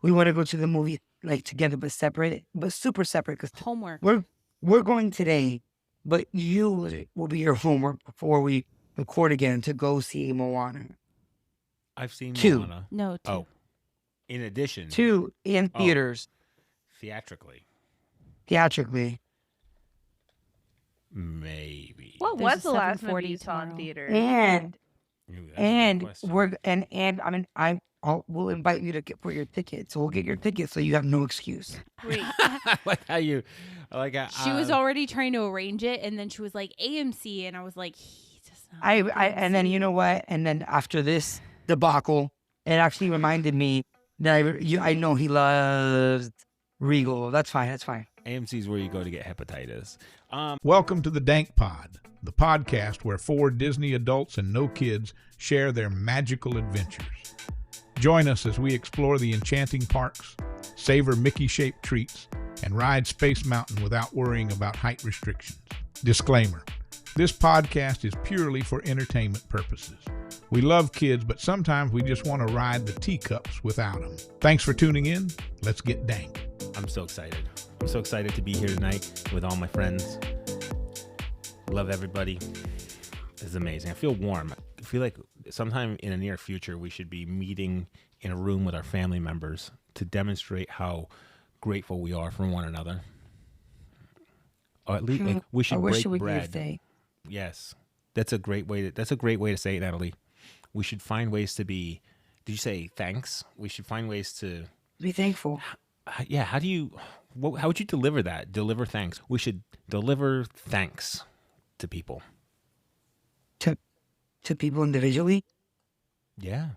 we want to go to the movie like together, but separate, but super separate. Because Homework. we're going today, but you will be your homework before we record again to go see Moana. I've seen 2. Moana. No, 2. Oh, in addition. 2 in theaters. Theatrically. Maybe. What There's was a the last 7:40 movie you saw in tomorrow. theaters? We'll invite you to for your ticket. So we'll get your ticket so you have no excuse. Wait, I like how you. I like how, She was already trying to arrange it, and then she was like AMC, and I was like, he does not. And then you know what? And then after this debacle, it actually reminded me that I know he loves Regal. That's fine. AMC's where you go to get hepatitis. Welcome to the DANK Pod, the podcast where 4 Disney adults and no kids share their magical adventures. Join us as we explore the enchanting parks, savor Mickey-shaped treats, and ride Space Mountain without worrying about height restrictions. Disclaimer: this podcast is purely for entertainment purposes. We love kids, but sometimes we just want to ride the teacups without them. Thanks for tuning in. Let's get dank. I'm so excited. I'm so excited to be here tonight with all my friends. Love everybody. It's amazing. I feel warm. I feel like sometime in the near future we should be meeting in a room with our family members to demonstrate how grateful we are for one another. Or at least like, we should I break wish we bread. could say. Yes, that's a great way to say it, Natalie. We should find ways to be. Did you say thanks? We should find ways to Be thankful. Yeah. How would you deliver that? Deliver thanks. We should deliver thanks to people. To people individually. Yeah.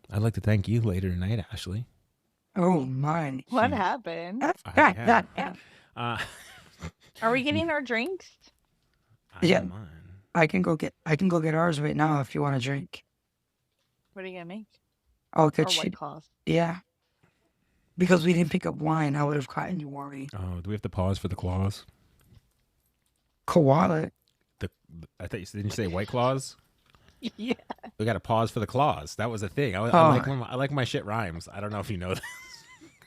I'd like to thank you later tonight, Ashley. Oh my! what happened? Yeah. Are we getting our drinks? Yeah. Don't mind. I can go get ours right now if you want to drink. What are you gonna make? Oh, Or good shit. White Claws? Yeah. Because we didn't pick up wine, I would have gotten you worried. Oh, do we have to pause for the claws? Koala. I thought didn't you say White Claws? Yeah. We got to pause for the claws. That was a thing. I like my shit rhymes. I don't know if you know this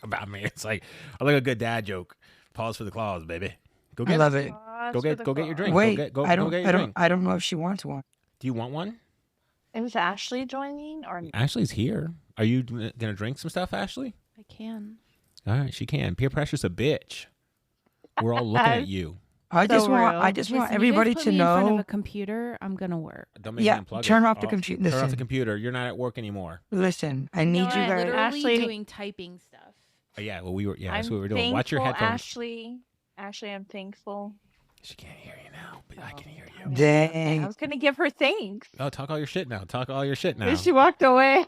about me. It's like I like a good dad joke. Pause for the claws, baby. Go get I love it. Go get your drink. Wait, Go I get your drink. don't know if she wants one. Do you want one? Is Ashley joining or Ashley's here. Are you gonna drink some stuff, Ashley? I can. All right, she can. Peer pressure's a bitch. We're all looking at you. I just So want real. everybody to In front of know. a computer, I'm gonna work. Don't make me unplug turn it. off the computer. Turn off the Listen. computer. You're not at work anymore. Listen, I need you what? guys. Literally Ashley- doing typing stuff. Oh, yeah, well, we were. Yeah, that's I'm what we were doing. Watch your thankful, headphones. Ashley, I'm thankful. She can't hear you now, but I can hear you. I Dang. was gonna give her thanks. Oh, talk all your shit now. Talk all your shit now. But she walked away.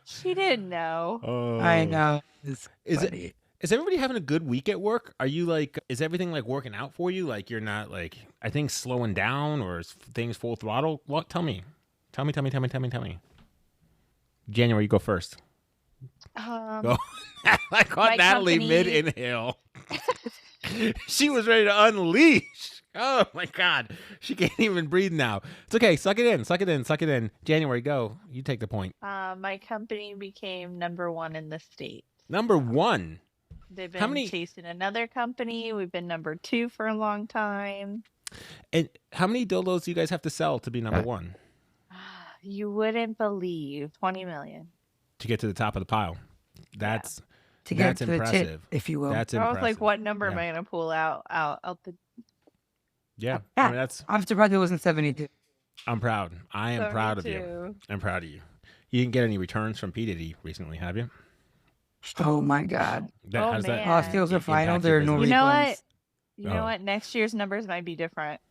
She didn't know. Oh. I know. It's Is it- funny. Is everybody having a good week at work? Are you like? Is everything like working out for you? Like you're not like? Are things slowing down or is things full throttle? What? Tell me. Tell me. January, you go first. Go. I caught my Natalie company- mid inhale. She was ready to unleash. Oh my God, she can't even breathe now. It's okay. Suck it in. January, go. You take the point. My company became #1 in the state. Number 1. They've How been many- chasing another company. We've been #2 for a long time. And how many dildos do you guys have to sell to be number 1 You wouldn't believe 20 million. to get to the top of the pile? That's To get that's to the impressive. tip, if you will. That's I impressive. was like, what number am Yeah. I gonna pull out the? Yeah, Yeah. I mean, I'm surprised it wasn't 72. I'm proud. I am proud of you. 72. I'm proud of you. You didn't get any returns from P. Diddy recently, have you? Oh my God. Oh, how does man. Oh, steals are impact final. your There are no business? You know refunds. what? You Oh. know what? Next year's numbers might be different.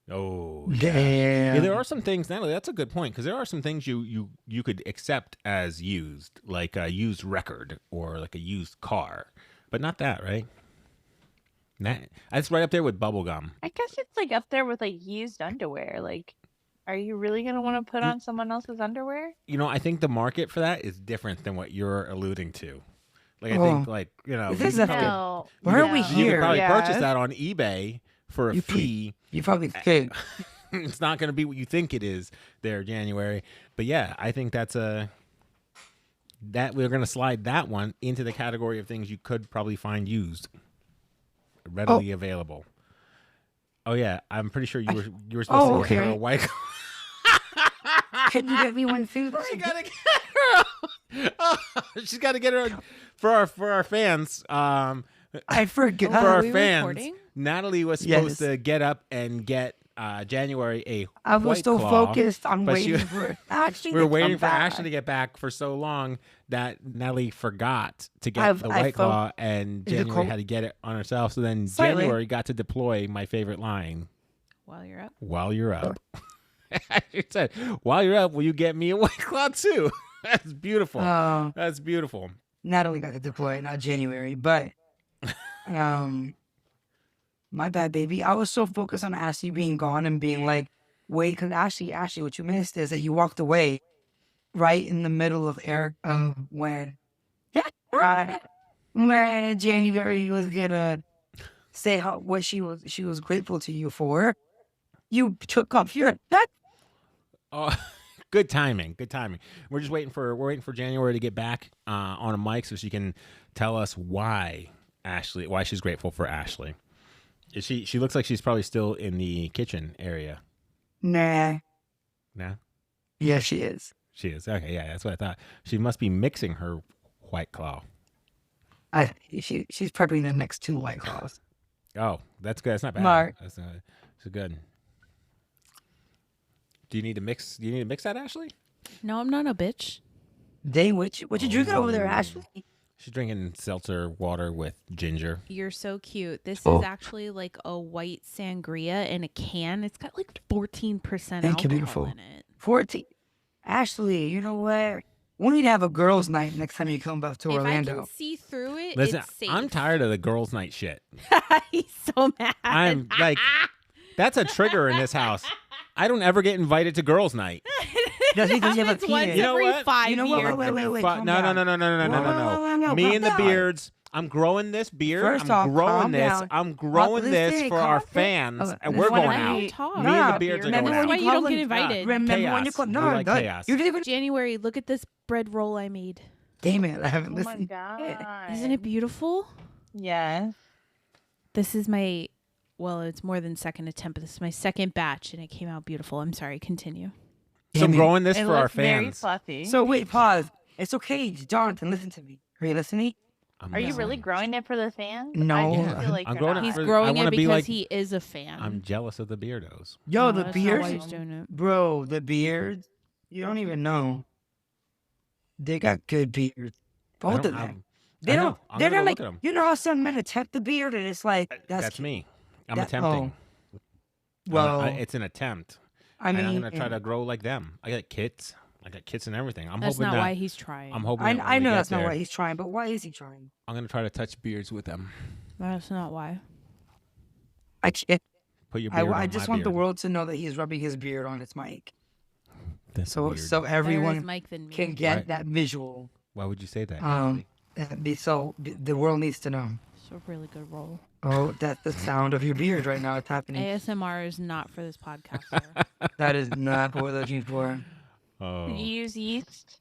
Oh, Damn. yeah. There are some things, Natalie. That's a good point because there are some things you could accept as used, like a used record or like a used car, but not that, right? That's right up there with bubblegum. I guess it's like up there with like used underwear. Like, are you really gonna want to put on someone else's underwear? You know, I think the market for that is different than what you're alluding to. Like, I Oh. think, like, you know, This is you a- could probably- No. Why are we no. you could here? probably Yeah. purchase that on eBay for a You fee. You probably could. It's not going to be what you think it is there, January. But yeah, I think that we're going to slide that one into the category of things you could probably find used, readily available. Oh yeah, I'm pretty sure you were supposed to get her a white. Can you get me one too? She gotta get her. She's got to get her for our fans. I forgot. For our we fans, recording? Natalie was supposed to get up and get January a I was White so Claw, focused on but waiting for Ashley. we were to waiting come for back. Ashley to get back for so long that Natalie forgot to get the I White felt- Claw, and Is it January cold? had to get it on herself. So then Slightly. January got to deploy my favorite line. While you're up. While you're up. She said, while you're up, will you get me a White Claw too? That's beautiful. That's beautiful. Natalie got to deploy, not January, but my bad, baby. I was so focused on Ashley being gone and being like, wait, because Ashley, what you missed is that you walked away right in the middle of Eric when January was gonna say what she was grateful to you for. You took off your Oh, good timing. Good timing. We're just waiting for January to get back on a mic so she can tell us why she's grateful for Ashley. She looks like she's probably still in the kitchen area. Nah. Nah? Yeah, she is. She is. Okay, yeah, that's what I thought. She must be mixing her White Claw. She's prepping the next 2 White Claws. Oh, that's good. That's not bad. Mark. That's good. Do you need to mix that, Ashley? No, I'm not a bitch. Dang, what you drinking over there, Ashley? She's drinking seltzer water with ginger. You're so cute. This Oh. is actually like a white sangria in a can. It's got like 14% Thank you, alcohol beautiful. in it. 14. Ashley, you know what? We need to have a girls' night next time you come back to If I Orlando. can see through it, Listen, it's safe. I'm tired of the girls' night shit. He's so mad. I'm like, that's a trigger in this house. I don't ever get invited to girls' night. Does he have a happens once penis? You know every what? 5 You know what? years. Wait. No. calm down. Me calm and the down. beards. I'm growing this beard. First I'm off, growing calm this. down. I'm growing this Listen, for calm our down. fans, Okay, and this we're is what going I out. don't talk. Me No, and the beards are remember going That's when why out. you don't get invited. Remember when Chaos. you called? We No, like no, chaos. you didn't even. January, look at this bread roll I made. Damn it! I haven't Oh my listened. god. Isn't it beautiful? Yes. This is my, well, it's more than second attempt, but this is my second batch, and it came out beautiful. I'm sorry, continue. So I'm Damn it. growing this It for our looks very fans. fluffy. So wait, pause. It's okay, Jonathan. Listen to me. Are you listening? Are you really growing it for the fans? No. I just Yeah. feel like I'm you're growing not. it He's for- I growing wanna it be because like- he is a fan. I'm jealous of the beardos. Yo, No, the that's not why beards, he's doing it. bro. The beards. You don't even know. They got good beards. Both of them. They don't. I'm They're gonna not go like. look at 'em. You know how some men attempt the beard, and it's like That's me. I'm that- attempting. Well, it's an attempt. I mean, and I'm gonna try to grow like them. I got kits. and everything. I'm That's hoping not that why he's trying. I'm hoping. that when I we know get that's not there, why he's trying, but why is he trying? I'm gonna try to touch beards with them. That's not why. I can't. Put your beard on I just my want the beard. world to know that he's rubbing his beard on his mic, That's so weird. so Better everyone his mic than me. can get Right. that visual. Why would you say that? The world needs to know. It's a really good roll. Oh, that's the sound of your beard right now. It's happening. ASMR is not for this podcast. sir. That is not what we're looking for. Oh. Did you use yeast?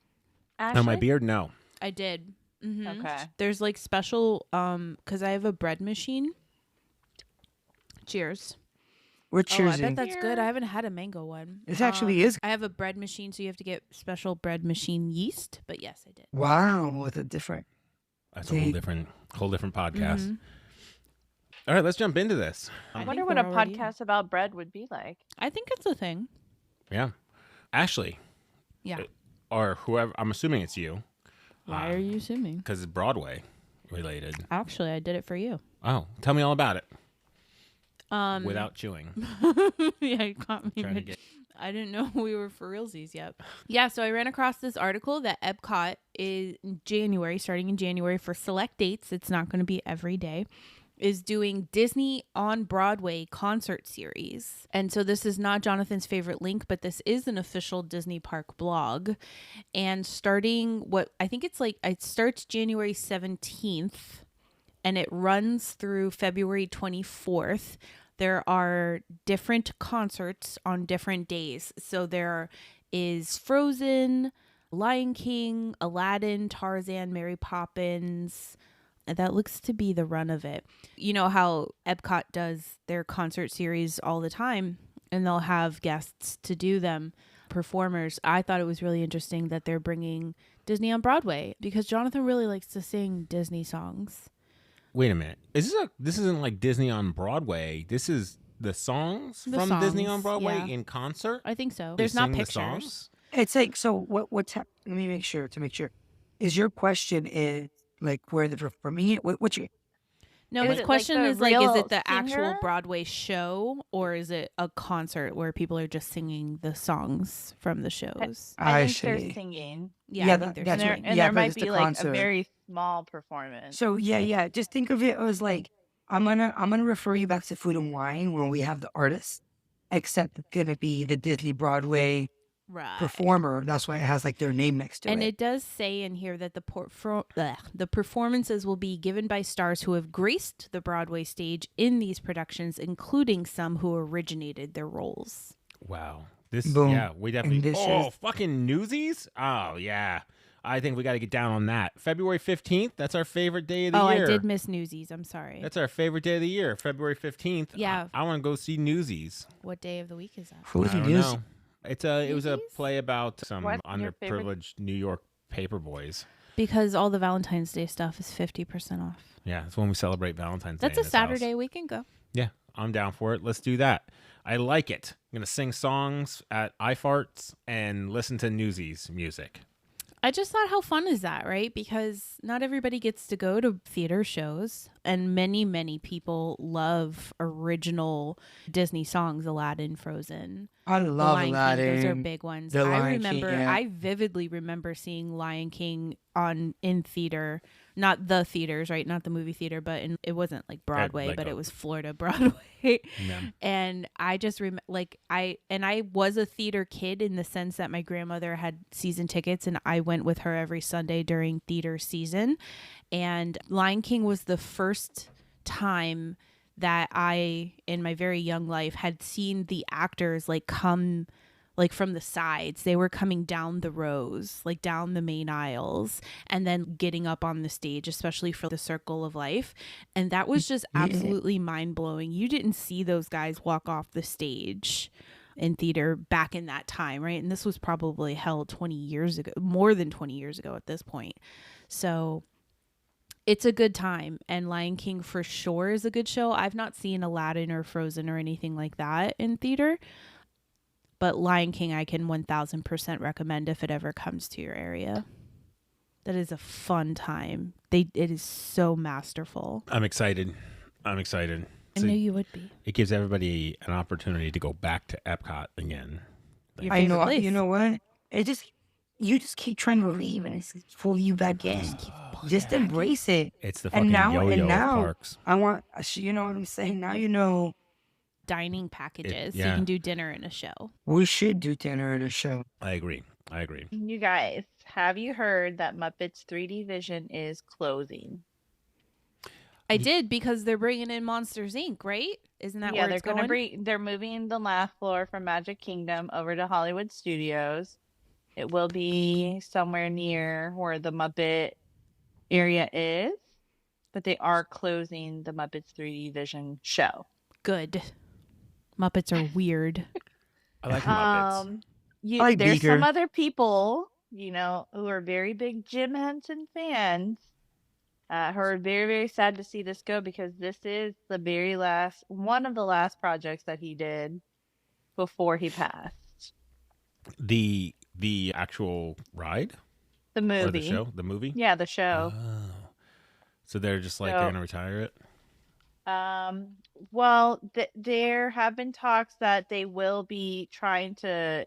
No, my Ashley? beard. No. I did. Mhm. Okay. There's like special because I have a bread machine. Cheers. We're Oh, I choosing. bet that's good. I haven't had a mango one. This actually is. I have a bread machine, so you have to get special bread machine yeast. But yes, I did. Wow, with a different. That's a whole See? different podcast. Mhm. All right, let's jump into this. I think wonder what a we're already- podcast about bread would be like. I think it's a thing. Yeah, Ashley, Yeah. or whoever. I'm assuming it's you Why are you assuming? because it's Broadway related. Actually, I did it for you. Oh, tell me all about it Um, without chewing. yeah, you caught me. Trying to mid- get- I didn't know we were for realsies yet. Yeah, so I ran across this article that Epcot is in January, starting in January for select dates. It's not going to be every day. Is doing Disney on Broadway concert series. And so this is not Jonathan's favorite link, but this is an official Disney park blog. And starting it starts January 17th and it runs through February 24th. there are different concerts on different days. So there is Frozen, Lion King, Aladdin, Tarzan, Mary Poppins. That looks to be the run of it. You know how Epcot does their concert series all the time, and they'll have guests to do them, performers. I thought it was really interesting that they're bringing Disney on Broadway because Jonathan really likes to sing Disney songs. Wait a minute. This isn't like Disney on Broadway. This is the songs from Disney on Broadway in concert? I think so. They There's not sing the pictures. songs? It's like, so let me make sure is your question is like where they're performing it? What's your, No, Is his it like question the is like, is real it the actual singer? Broadway show or is it a concert where people are just singing the songs from the shows? I think see. they're singing. Yeah, Yeah, I think they're that's And there, right. singing. and Yeah, there but might it's the be like concert. a very small performance. So yeah. Just think of it as like I'm gonna refer you back to Food and Wine where we have the artist, except it's gonna be the Disney Broadway Right. performer. That's why it has like their name next to And it. it does say in here that the performances will be given by stars who have graced the Broadway stage in these productions, including some who originated their roles. Wow. This, Boom. yeah, we definitely. And this Oh, is- fucking Newsies? Oh, yeah. I think we got to get down on that. February 15th, that's our favorite day of the year. I did miss Newsies. I'm sorry. That's our favorite day of the year, February 15th. Yeah. I want to go see Newsies. What day of the week is that? Who's I don't Newsies? know. It was a Newsies? play about some What's your favorite? underprivileged New York paperboys. Because all the Valentine's Day stuff is 50% off. Yeah, it's when we celebrate Valentine's Day. That's in a this house. Saturday. We can go. Yeah, I'm down for it. Let's do that. I like it. I'm going to sing songs at iFarts and listen to Newsies music. I just thought, how fun is that, right? Because not everybody gets to go to theater shows, and many people love original Disney songs, Aladdin, Frozen, I The love Lion Aladdin. King. Those are big ones. The I Lion King, remember, yeah. I vividly remember seeing Lion King in theater, not the theaters, right? Not the movie theater, but it wasn't like Broadway, like but a- it was Florida Broadway. Yeah. And I just I was a theater kid in the sense that my grandmother had season tickets and I went with her every Sunday during theater season. And Lion King was the first time that I, in my very young life, had seen the actors like come like from the sides. They were coming down the rows, like down the main aisles, and then getting up on the stage, especially for the Circle of Life. And that was just absolutely mind blowing. You didn't see those guys walk off the stage in theater back in that time, right? And this was probably held 20 years ago, more than 20 years ago at this point. So it's a good time, and Lion King for sure is a good show. I've not seen Aladdin or Frozen or anything like that in theater, but Lion King I can 1000% recommend if it ever comes to your area. That is a fun time. It is so masterful. I'm excited. I So knew you would be. it gives everybody an opportunity to go back to Epcot again. Your I favorite know. place. You know what? You just keep trying to leave, and it's pull you back in. Just embrace it. It's the And fucking now- yo-yo and of now- parks. I want. You know what I'm saying? Now you know Dining packages, so yeah. you can do dinner and a show. we should do dinner at a show. I agree. You guys, have you heard that Muppets 3D Vision is closing? I did, because they're bringing in Monsters Inc., right? Isn't that Yeah, where they're it's going? they're moving the laugh floor from Magic Kingdom over to Hollywood Studios. It will be somewhere near where the Muppet area is, but they are closing the Muppets 3D Vision show. Good. Muppets are weird. I like Muppets. You, I like there's some Beaker. other people, who are very big Jim Henson fans, who are very, very sad to see this go, because this is one of the last projects that he did before he passed. The actual ride The or the movie. show, the movie. Yeah, the show. Oh. So they're just like So- they're gonna retire it. Well, there have been talks that they will be trying to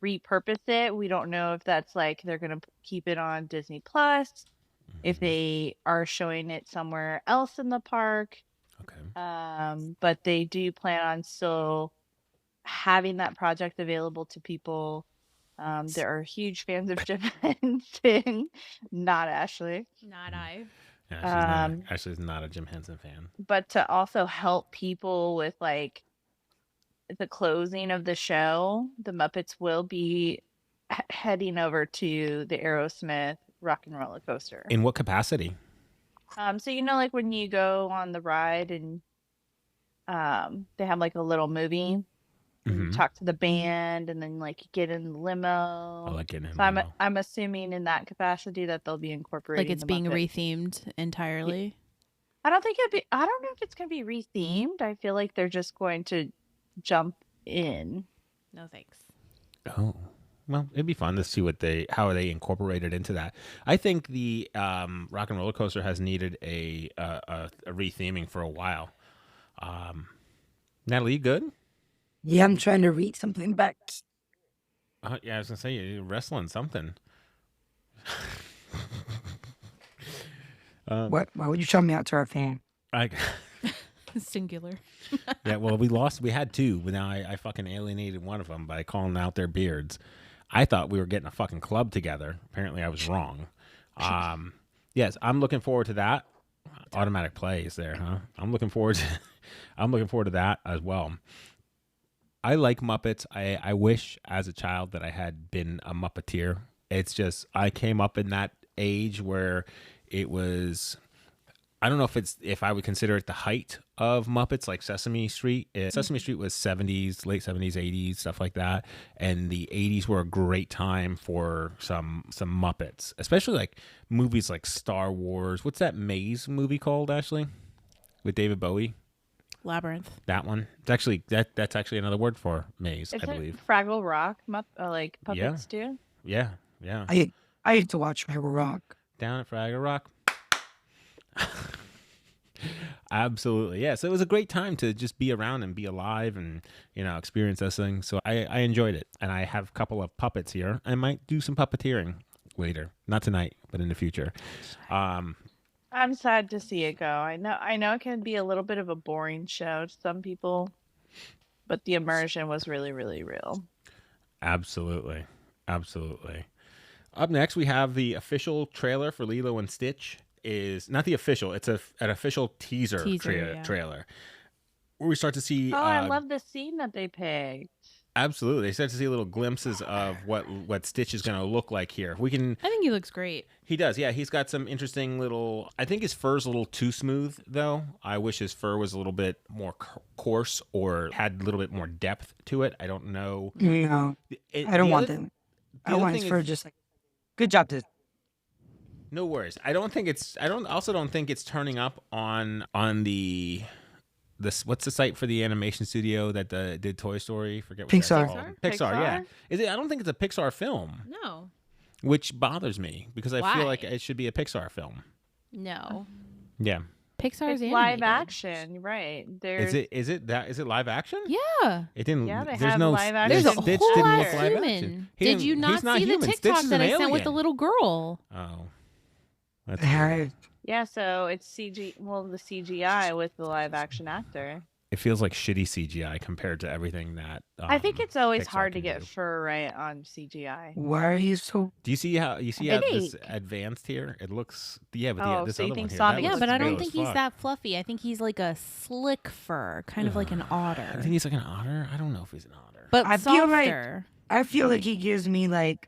repurpose it. We don't know if that's like they're going to keep it on Disney Plus, if they are showing it somewhere else in the park. Okay. But they do plan on still having that project available to people. There are huge fans of Jim Henson, not Ashley. Not I. Yeah, Ashley's not a Jim Henson fan. But to also help people with like the closing of the show, the Muppets will be heading over to the Aerosmith Rock and Roller Coaster. In what capacity? So like when you go on the ride and they have like a little movie. You talk to the band, and then like you get in the limo. I like getting in so limo. I'm assuming in that capacity that they'll be incorporating. Like it's being rethemed entirely. I don't know if it's gonna be rethemed. I feel like they're just going to jump in. No thanks. Oh. Well, it'd be fun to see how they incorporated into that. I think the Rock and Roller Coaster has needed a retheming for a while. Natalie, you good? Yeah, I'm trying to read something back. Yeah, I was gonna say you're wrestling something. What? Why would you shout me out to our fan? Singular. Yeah, well, we had two, but now I fucking alienated one of them by calling out their beards. I thought we were getting a fucking club together. Apparently I was wrong. Yes, I'm looking forward to that. Automatic play is there, huh? I'm looking forward to that as well. I like Muppets. I wish as a child that I had been a Muppeteer. It's just I came up in that age where it was, I don't know if I would consider it the height of Muppets, like Sesame Street. Sesame Street was 70s, late 70s, 80s, stuff like that. And the 80s were a great time for some Muppets, especially like movies like Star Wars. What's that Maze movie called, Ashley? With David Bowie? Labyrinth. That one. It's actually that's actually another word for maze, I believe. Fraggle Rock, like puppets too? Yeah. I used to watch Fraggle Rock. Down at Fraggle Rock. Absolutely. Yeah. So it was a great time to just be around and be alive and, experience those things. So I enjoyed it. And I have a couple of puppets here. I might do some puppeteering later. Not tonight, but in the future. I'm sad to see it go. I know it can be a little bit of a boring show to some people, but the immersion was really, really real. Absolutely. Up next, we have the official trailer for Lilo and Stitch. Is not the official. It's an official teaser trailer where we start to see. I love the scene that they picked. Absolutely, they start to see little glimpses of what Stitch is going to look like here. I think he looks great. He does. Yeah, he's got some interesting little. I think his fur's a little too smooth, though. I wish his fur was a little bit more coarse or had a little bit more depth to it. I don't know. No, I don't want them. I want his fur just like. Good job, Disney. No worries. I don't think it's turning up on the what's the site for the animation studio that did Toy Story? Forget what Pixar. that's called. Pixar, yeah. I don't think it's a Pixar film. No. Which bothers me because I Why? feel like it should be a Pixar film. No. Yeah. Pixar's it's live action, right? Is it live action? Yeah. It didn't. Yeah, they there's have no. live action. There's a Stitch whole didn't look ass live human. action. Did you not see the TikTok that I sent with the little girl? Oh. That's Alright. Yeah, so it's the CGI with the live action actor. It feels like shitty CGI compared to everything that. I think it's always Pixar hard to can get do. fur right on CGI. Why are you so? Do you see how this advanced here? It looks this so other you one think here. Sonic that Yeah, looks but I real don't as think he's fuck. that fluffy. I think he's like a slick fur, kind of like an otter. I think he's like an otter. I don't know if he's an otter. But I feel like- softer. I feel like he gives me like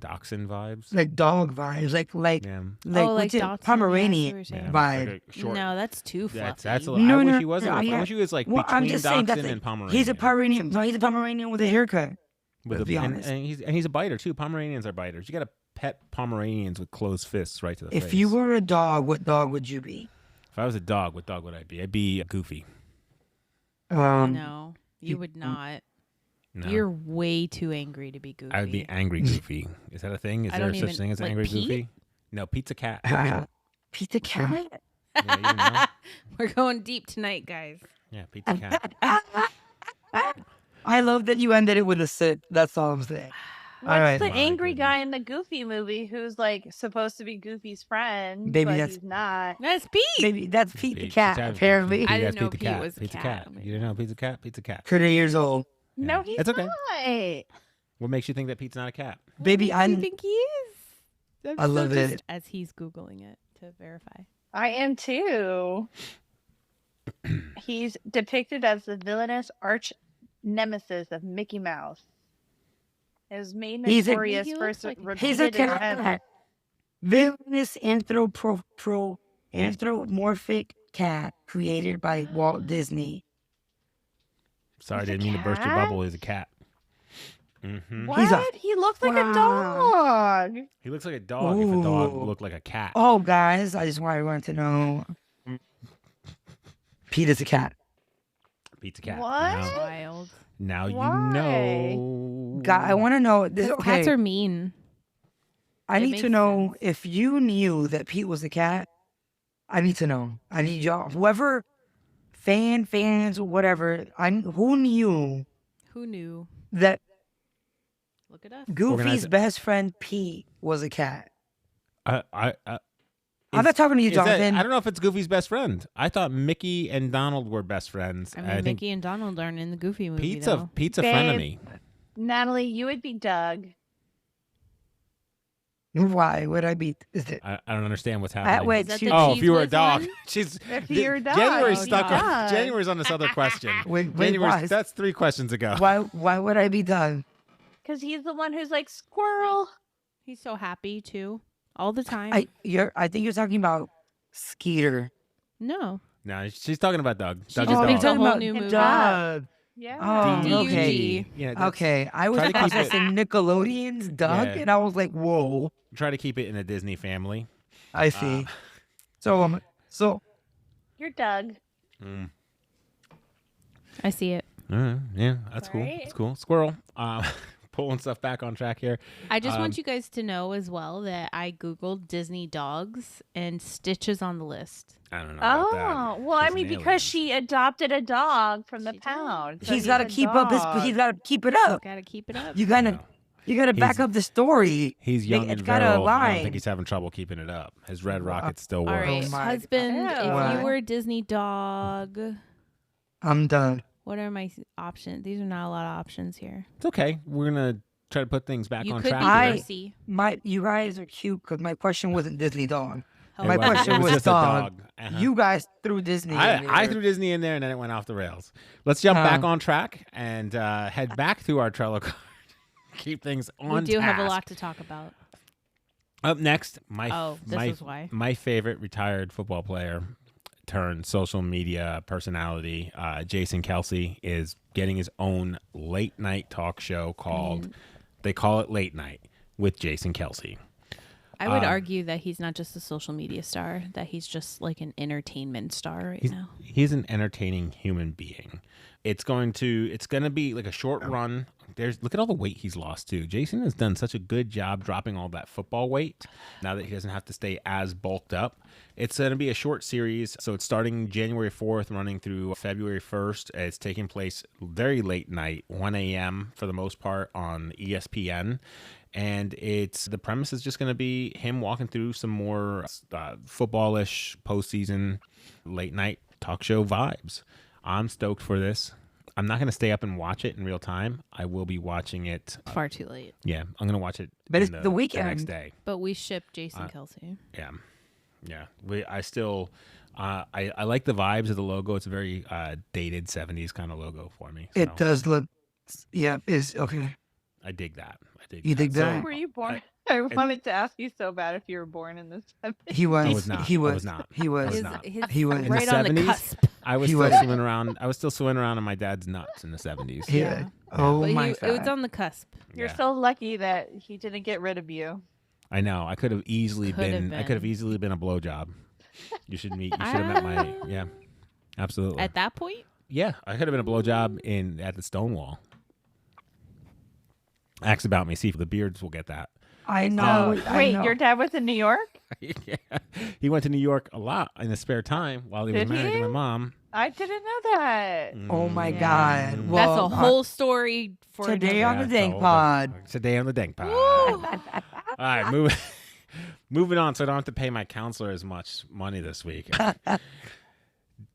Dachshund vibes. dog vibes, like Yeah. what's it? Dotson, Pomeranian yeah, Yeah, vibe. like a short- No, that's too fluffy. That's a little. I wish he was. no, I yeah. wish he was like Well, I'm between just saying Dachshund that's and Pomeranian. he's a Pomeranian. No, he's a Pomeranian with a haircut. With be and, honest. and he's a biter too. Pomeranians are biters. You got to pet Pomeranians with closed fists right to the face. If you were a dog, what dog would you be? If I was a dog, what dog would I be? I'd be a Goofy. No, you would not. No. You're way too angry to be Goofy. I would be angry Goofy. Is that a thing? Is I there don't such even- thing as like angry Pete? Goofy? No, Pizza Cat. Pizza cat. Yeah, you know? We're going deep tonight, guys. Yeah, Pizza Cat. I love that you ended it with a sit. That's all I'm saying. What's All right. the My angry goodness. guy in the Goofy movie who's like supposed to be Goofy's friend, Baby, but that's- he's not? That's Pete. Baby, that's Pete the Pizza cat, apparently. I That's didn't know Pizza Pete Cat. was a Pizza cat. Cat. You didn't know Pizza Cat? Pizza Cat. 30 years old. No, Yeah. he's It's okay. not. What makes you think that Pete's not a cat? Baby, I I think he is. I love just it. As he's Googling it to verify. I am too. He's depicted as the villainous arch nemesis of Mickey Mouse. It was made He's a- notorious He for looks like a He's a repeated attempts. cat. Villainous anthropomorphic cat created by Walt Disney. Sorry, I He's a didn't mean to burst your cat? bubble. He's a cat. Mm-hmm. What? He looks like a dog. He looks like a dog if a dog Ooh. looked like a cat. Oh, guys, I just wanted to know. Pete is a cat. Pete's a cat. What? Wild. Now you Why? know. God, I want to know. This, Cats okay, are mean. I it need to makes know sense. if you knew that Pete was a cat. I need to know. I need y'all, whoever, fans, whatever. Who knew Who knew? that Look at us. Goofy's Organize it. best friend Pete was a cat? I'm not talking to you, Jonathan. I don't know if it's Goofy's best friend. I thought Mickey and Donald were best friends. I mean, think Mickey and Donald aren't in the Goofy movie, Pete's though. Pete's a Babe. frenemy. Natalie, you would be Doug. Why would I be? Is it? I don't understand what's happening. Wait, Is that she- the Oh, cheese if you were a whiz dog. one? She's If you're a dog, January's oh, stuck. dog. January's on this other question. Wait, January's, why? that's 3 questions ago. Why would I be Doug? Because he's the one who's like, squirrel. He's so happy, too. All the time. I think you're talking about Skeeter. No. No, she's talking about Doug. She Doug just is picked dog. a whole new movie. Doug. Yeah. Oh, D-U-G. okay. Yeah, that's- Okay, I was Try to keep processing Nickelodeon's Doug, Yeah. and I was like, "Whoa!" Try to keep it in a Disney family. I see. So You're Doug. I see it. Yeah, that's cool. Right? That's cool. Squirrel. Pulling stuff back on track here. I just want you guys to know as well that I Googled Disney dogs and Stitch is on the list. I don't know about that. Oh, well, I He's mean, an because alien. she adopted a dog from the She did. pound. so he's got to a keep up his. dog. He's got to keep it up. Gotta keep it up. You gotta No. back He's- up the story. He's young It's and got a virile. I don't line. think he's having trouble keeping it up. His red rockets still All works. right, Oh my husband, if God. you were a Disney dog, I'm done. what are my options? These are not a lot of options here. It's okay. We're gonna try to put things back You on could track. be here. Percy. You guys are cute because my question wasn't Disney dog. Oh, My It question it was just a dog. Uh-huh. You guys threw Disney. in I there. threw Disney in there and then it went off the rails. Let's jump back Oh. on track and head back to our Trello card. Keep things on We do have a task. lot to talk about. Up next, my is why. my favorite retired football player turned social media personality, Jason Kelsey, is getting his own late night talk show called. They call it Late Night with Jason Kelsey. I would argue that he's not just a social media star, that he's just like an entertainment star right now. He's an entertaining human being. It's going to be like a short run. Look at all the weight he's lost too. Jason has done such a good job dropping all that football weight now that he doesn't have to stay as bulked up. It's going to be a short series. So it's starting January 4th, running through February 1st. It's taking place very late night, 1 a.m. for the most part on ESPN. And the premise is just going to be him walking through some more footballish postseason late night talk show vibes. I'm stoked for this. I'm not going to stay up and watch it in real time. I will be watching it. Far too late. Yeah, I'm going to watch it. But it's in the weekend. next day. But we ship Jason Kelsey. Yeah. I still. I like the vibes of the logo. It's a very dated 70s kind of logo for me. So It does look. Yeah, is okay. I dig that. You dig that? Were you born? I wanted to ask you so bad if you were born in the 70s. He was. I was not. He I was. was not. He was. I was His- not. his- He was- In right the on the 70s? cusp. I was He still was- swimming around. I was still swimming around in my dad's nuts in the 70s. Yeah. Oh But my it god. was on the cusp. You're Yeah. so lucky that he didn't get rid of you. I know. I could have easily Could have been. I could have been. easily been a blowjob. You should meet. You should have met my. Yeah, absolutely. At that point, Yeah, I could have been a blowjob at the Stonewall. Ask about me. See if the beards will get that. I know. I Wait, know. your dad was in New York? Yeah. He went to New York a lot in his spare time while he was Did married to he? my mom. I didn't know that. Oh my Mm. god. that's Well, a whole story for today another- on the Yeah, Dank so Pod. Today on the Dank Pod. All right, moving on, so I don't have to pay my counselor as much money this week.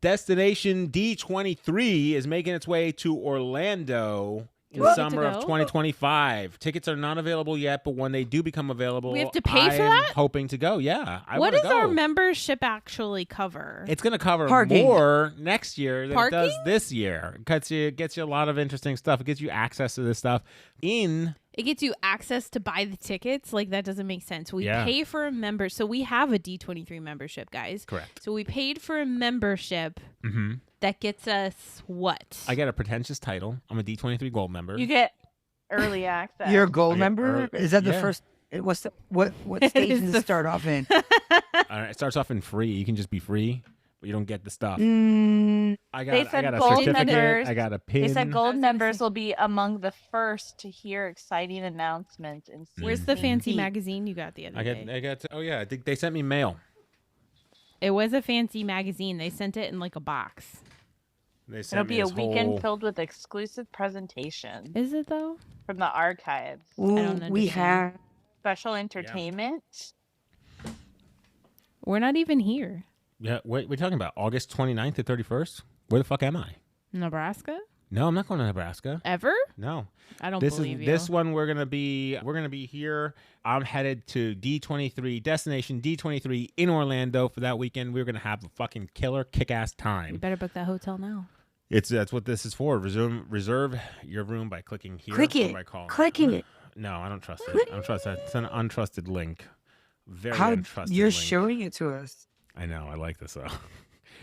Destination D23 is making its way to Orlando in What? summer of To go? 2025. Tickets are not available yet, but when they do become available, We have to pay for I'm that? hoping to go. Yeah, I What wanna does our go. membership actually cover? It's going to cover Parking. more next year than it does Parking? this year. It gets you a lot of interesting stuff. It gets you access to this stuff It gets you access to buy the tickets. Like, that doesn't make sense. We Yeah. pay for a member. So we have a D23 membership, guys. Correct. So we paid for a membership Mm-hmm. that gets us what? I get a pretentious title. I'm a D23 Gold member. You get early access. You're a gold Okay, member? Is that the yeah. first? What's the what stage is does the- it start off in? It starts off in free. You can just be free, but you don't get the stuff. Mm, I They got said a gold certificate. members- I got a pin. They said I was gold gonna members say- will be among the first to hear exciting announcements and see. Where's the fancy sneak peek. magazine you got the other day? I got. Oh yeah, they sent me mail. It was a fancy magazine. They sent it in like a box. They sent It'll me be a this weekend whole- filled with exclusive presentations Is it though? from the archives, ooh, don't we understand. have. special entertainment. We're not even here. Yeah, what we're talking about? August 29th to 31st? Where the fuck am I? Nebraska? No, I'm not going to Nebraska. Ever? No. I don't This believe is you. this one we're gonna be here. I'm headed to D23 Destination D23 in Orlando for that weekend. We're gonna have a fucking killer kick-ass You time. better book that hotel now. That's what this is for. Reserve your room by clicking here Click or it. by calling. Click it. No, I don't trust it. I don't trust that. It's an untrusted link. Very How untrusted you're link. showing it to us? I know. I like this though.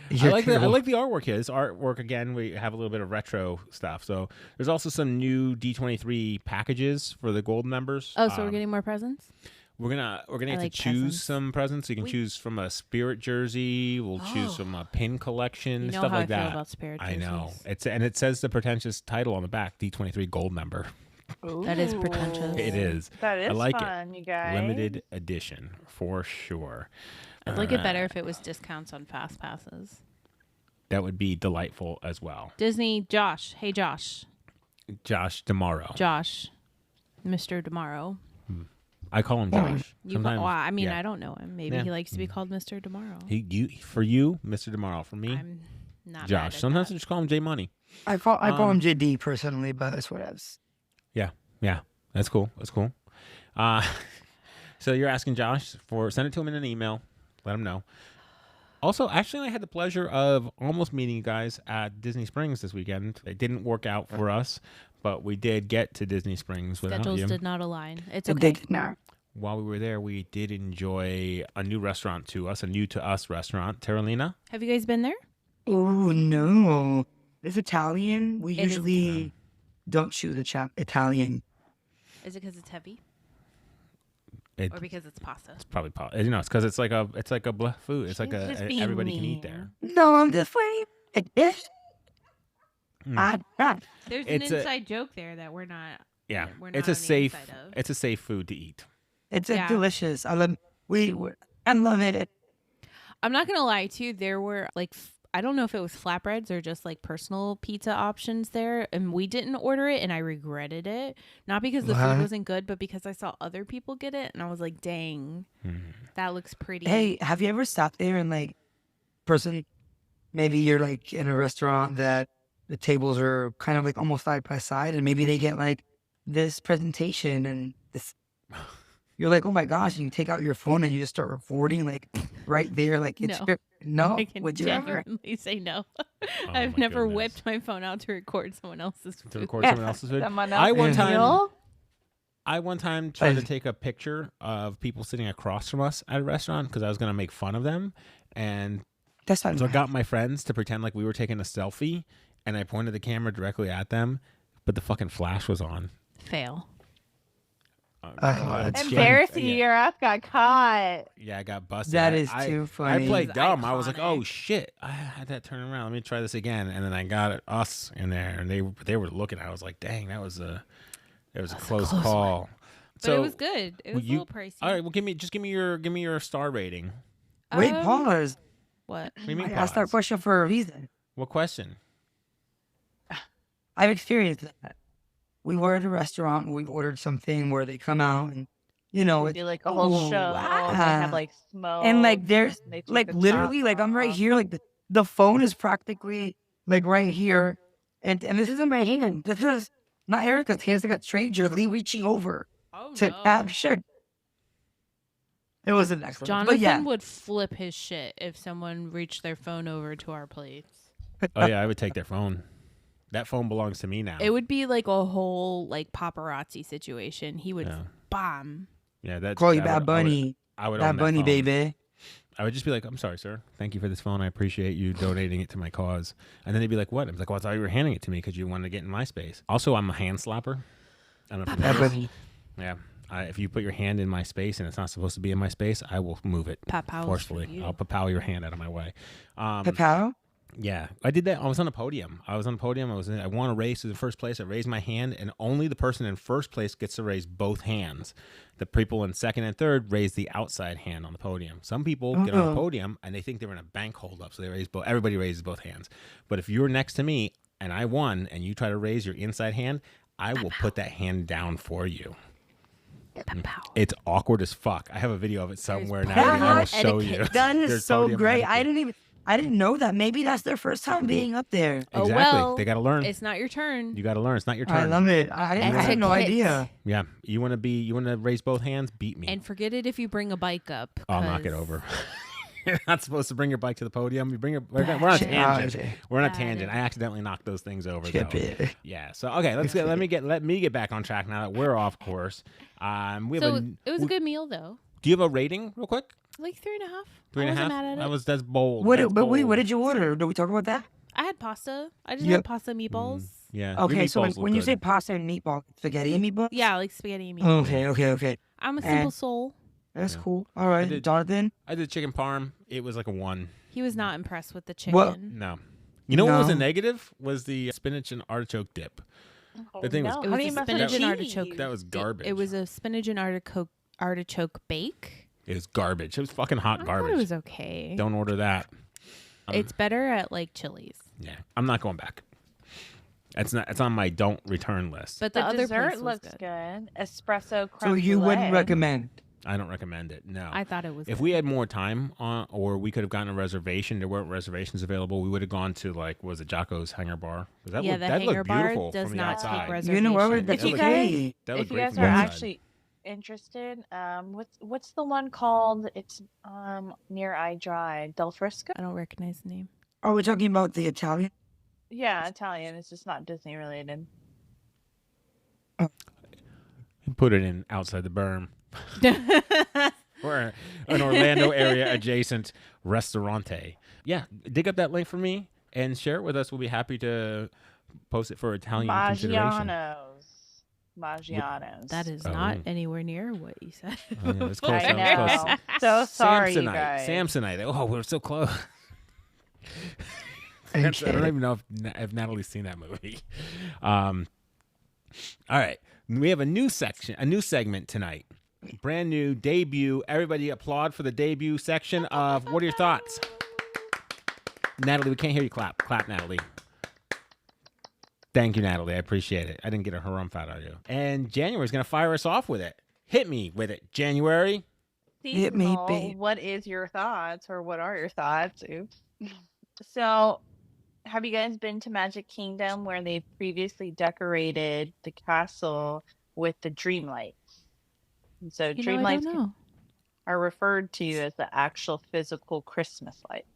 I You're like the terrible. artwork here. This artwork again. We have a little bit of retro stuff. So there's also some new D23 packages for the gold members. Oh, so we're getting more presents? We're gonna get like to choose presents. some presents. You can choose from a spirit jersey. We'll choose from a pin collection, You know stuff how like I feel that. about spirit I know jerseys. it says the pretentious title on the back, D23 Gold member. That is pretentious. Ooh. It is. That is I like fun, you guys. Limited edition for sure. I'd like it better if it was discounts on fast passes. That would be delightful as well. Disney, Josh. Hey, Josh. Josh tomorrow. Josh. Mr. Tomorrow. I call him Josh. You well, I mean, yeah. I don't know him. Maybe Yeah. he likes to be called Mr. Tomorrow. For you, Mr. Tomorrow. For me, I'm not mad Josh. at Sometimes that. I just call him J Money. I call him JD personally, but that's what else. Yeah, that's cool. That's cool. So you're asking Josh send it to him in an email. Let him know. Also, actually, I had the pleasure of almost meeting you guys at Disney Springs this weekend. It didn't work out for us, but we did get to Disney Springs without Schedules you. did not align. It's It okay. did not. While we were there, we did enjoy a new restaurant to us, a new to us restaurant, Terralina. Have you guys been there? Oh no, it's Italian. We It is usually don't choose Italian. Is it because it's heavy It- or because it's pasta? It's probably it's because it's like a blah food. It's like She's just being everybody can mean. eat there. No, I'm just waiting. Mm. There's It's an a- inside joke there that we're not. Yeah, We're it's not a on the safe inside of. it's a safe food to eat. It's Yeah. delicious. I love. I love it. I'm not gonna lie to you. There were like I don't know if it was flatbreads or just like personal pizza options there, and we didn't order it, and I regretted it. Not because the What? food wasn't good, but because I saw other people get it, and I was like, "Dang, that looks pretty." Hey, have you ever sat there and maybe you're like in a restaurant that the tables are kind of like almost side by side, and maybe they get like this presentation and this. You're like, oh my gosh! And you take out your phone and you just start recording like right there, like it's No. no. I can Would you ever? genuinely say no. Oh I've my never goodness. whipped my phone out to record someone else's To food. record someone else's food. Someone I one else's time meal? I one time tried to take a picture of people sitting across from us at a restaurant because I was gonna make fun of them, and That's not. so I got my friends to pretend like we were taking a selfie, and I pointed the camera directly at them, but the fucking flash was on. Fail. It's Embarrassing. yeah. Your ass got caught. Yeah, I got busted. That I- is I- too I funny. played It's dumb. I was like, iconic. "Oh shit!" I had that turn around. Let me try this again, and then I got us in there, and they were looking. I was like, "Dang, that was a close close call." But it was good. It was a little pricey. All right, well, give me your star rating. Wait, Um, pause. What? What do you mean, I asked that pause? question for a reason. What question? I've experienced that. We were at a restaurant and we ordered something where they come out and They it, do like a whole oh, show. wow. They have like smoke. and like there's They take like the literally top like I'm right off. here, like the phone is practically like right here, and this isn't my hand. This is Not Erica's hands, like a stranger reaching over Oh to no. capture. It was an excellent. Jonathan But yeah, would flip his shit if someone reached their phone over to our plates. Oh yeah, I would take their phone. That phone belongs to me now. It would be like a whole like paparazzi situation. He would Yeah. bomb. Yeah, that's call you that Bad Bunny. I would Bad own that Bunny, phone. baby. I would just be like, I'm sorry, sir. Thank you for this phone. I appreciate you donating it to my cause. And then they'd be like, what? I was like, well, I thought you were handing it to me because you wanted to get in my space. Also, I'm a hand slapper. I don't know if you know Bad this. Bunny. Yeah. If you put your hand in my space and it's not supposed to be in my space, I will move it Papow forcefully. I'll papow your hand out of my way. Papao? Yeah, I did that. I was on a podium. I won a race in the first place. I raised my hand, and only the person in first place gets to raise both hands. The people in second and third raise the outside hand on the podium. Some people get on the podium and they think they're in a bank holdup, so they raise both. Everybody raises both hands. But if you're next to me and I won, and you try to raise your inside hand, I will put that hand down for you. It's awkward as fuck. I have a video of it somewhere now. I will show you. That is There's so podium great. etiquette. I didn't know that. Maybe that's their first time being up there. Oh, Exactly. well, They got to learn. It's not your turn. You got to learn. It's not your turn. I love it. I had no Etiquette. idea. Yeah, you want to raise both hands? Beat me. And forget it if you bring a bike up. I'll knock it 'cause over. You're not supposed to bring your bike to the podium. We're on a tangent. We're on a tangent. I accidentally knocked those things over. Chip though. it. Yeah. So okay, let me get back on track now that we're off course. We have So it was a good meal though. Do you have a rating, real quick? Like 3.5. 3.5. I wasn't mad at it. That's bold. What That's did you order? Did we talk about that? I had pasta. I just Yep. had pasta and meatballs. Yeah. your Okay, so meatballs when look you say good. pasta and meatball, spaghetti and meatball? Yeah, like spaghetti and meatballs. Okay. I'm a simple And- soul. That's Yeah. cool. All right, did- Jonathan. I did chicken parm. It was like a 1. He was not impressed with the chicken. What? No. You know what was a No. negative? Was the spinach and artichoke dip. The thing was- It was a spinach and artichoke. That was garbage. It was a spinach and artichoke bake. It was garbage. It was fucking hot I garbage. thought it was okay. Don't order that. It's better at like Chili's. Yeah, I'm not going back. It's on my don't return list. But The the other dessert place was looks good. Espresso creme So you wouldn't brulee. recommend? I don't recommend it. No. I thought it was If good. we had more time or we could have gotten a reservation, there weren't reservations available. We would have gone to was it Jocko's Hangar Bar? 'Cause that Yeah, looked, the that Hangar looked Bar beautiful does from the not outside. take reservations. You know what? If That's you okay. That If looked you great guys from are the outside. actually interested, what's the one called? It's near I Drive, Del Frisco. I don't recognize the name. Are we talking about the Italian? Yeah, Italian. It's just not Disney related. Put it in outside the berm. Or an Orlando area adjacent restaurante. Yeah, dig up that link for me and share it with us. We'll be happy to post it for Italian consideration. Maggiano's. That is Oh. not anywhere near what you said. Oh, yeah, it's close. I That was know. close. So sorry, you Samsonite. guys. Samsonite. Oh, we're so close. I don't even know if Natalie's seen that movie. All right. We have a new segment tonight. Brand new debut. Everybody applaud for the debut section of What Are Your Thoughts? Natalie, we can't hear you clap. Clap, Natalie. Thank you, Natalie. I appreciate it. I didn't get a harumph out of you. And January's going to fire us off with it. Hit me with it, January. Hit me, Seasonal, babe. What is your thoughts, or what are your thoughts? Oops. So, have you guys been to Magic Kingdom where they previously decorated the castle with the dream lights? And so, dream I lights don't know. are referred to as the actual physical Christmas lights.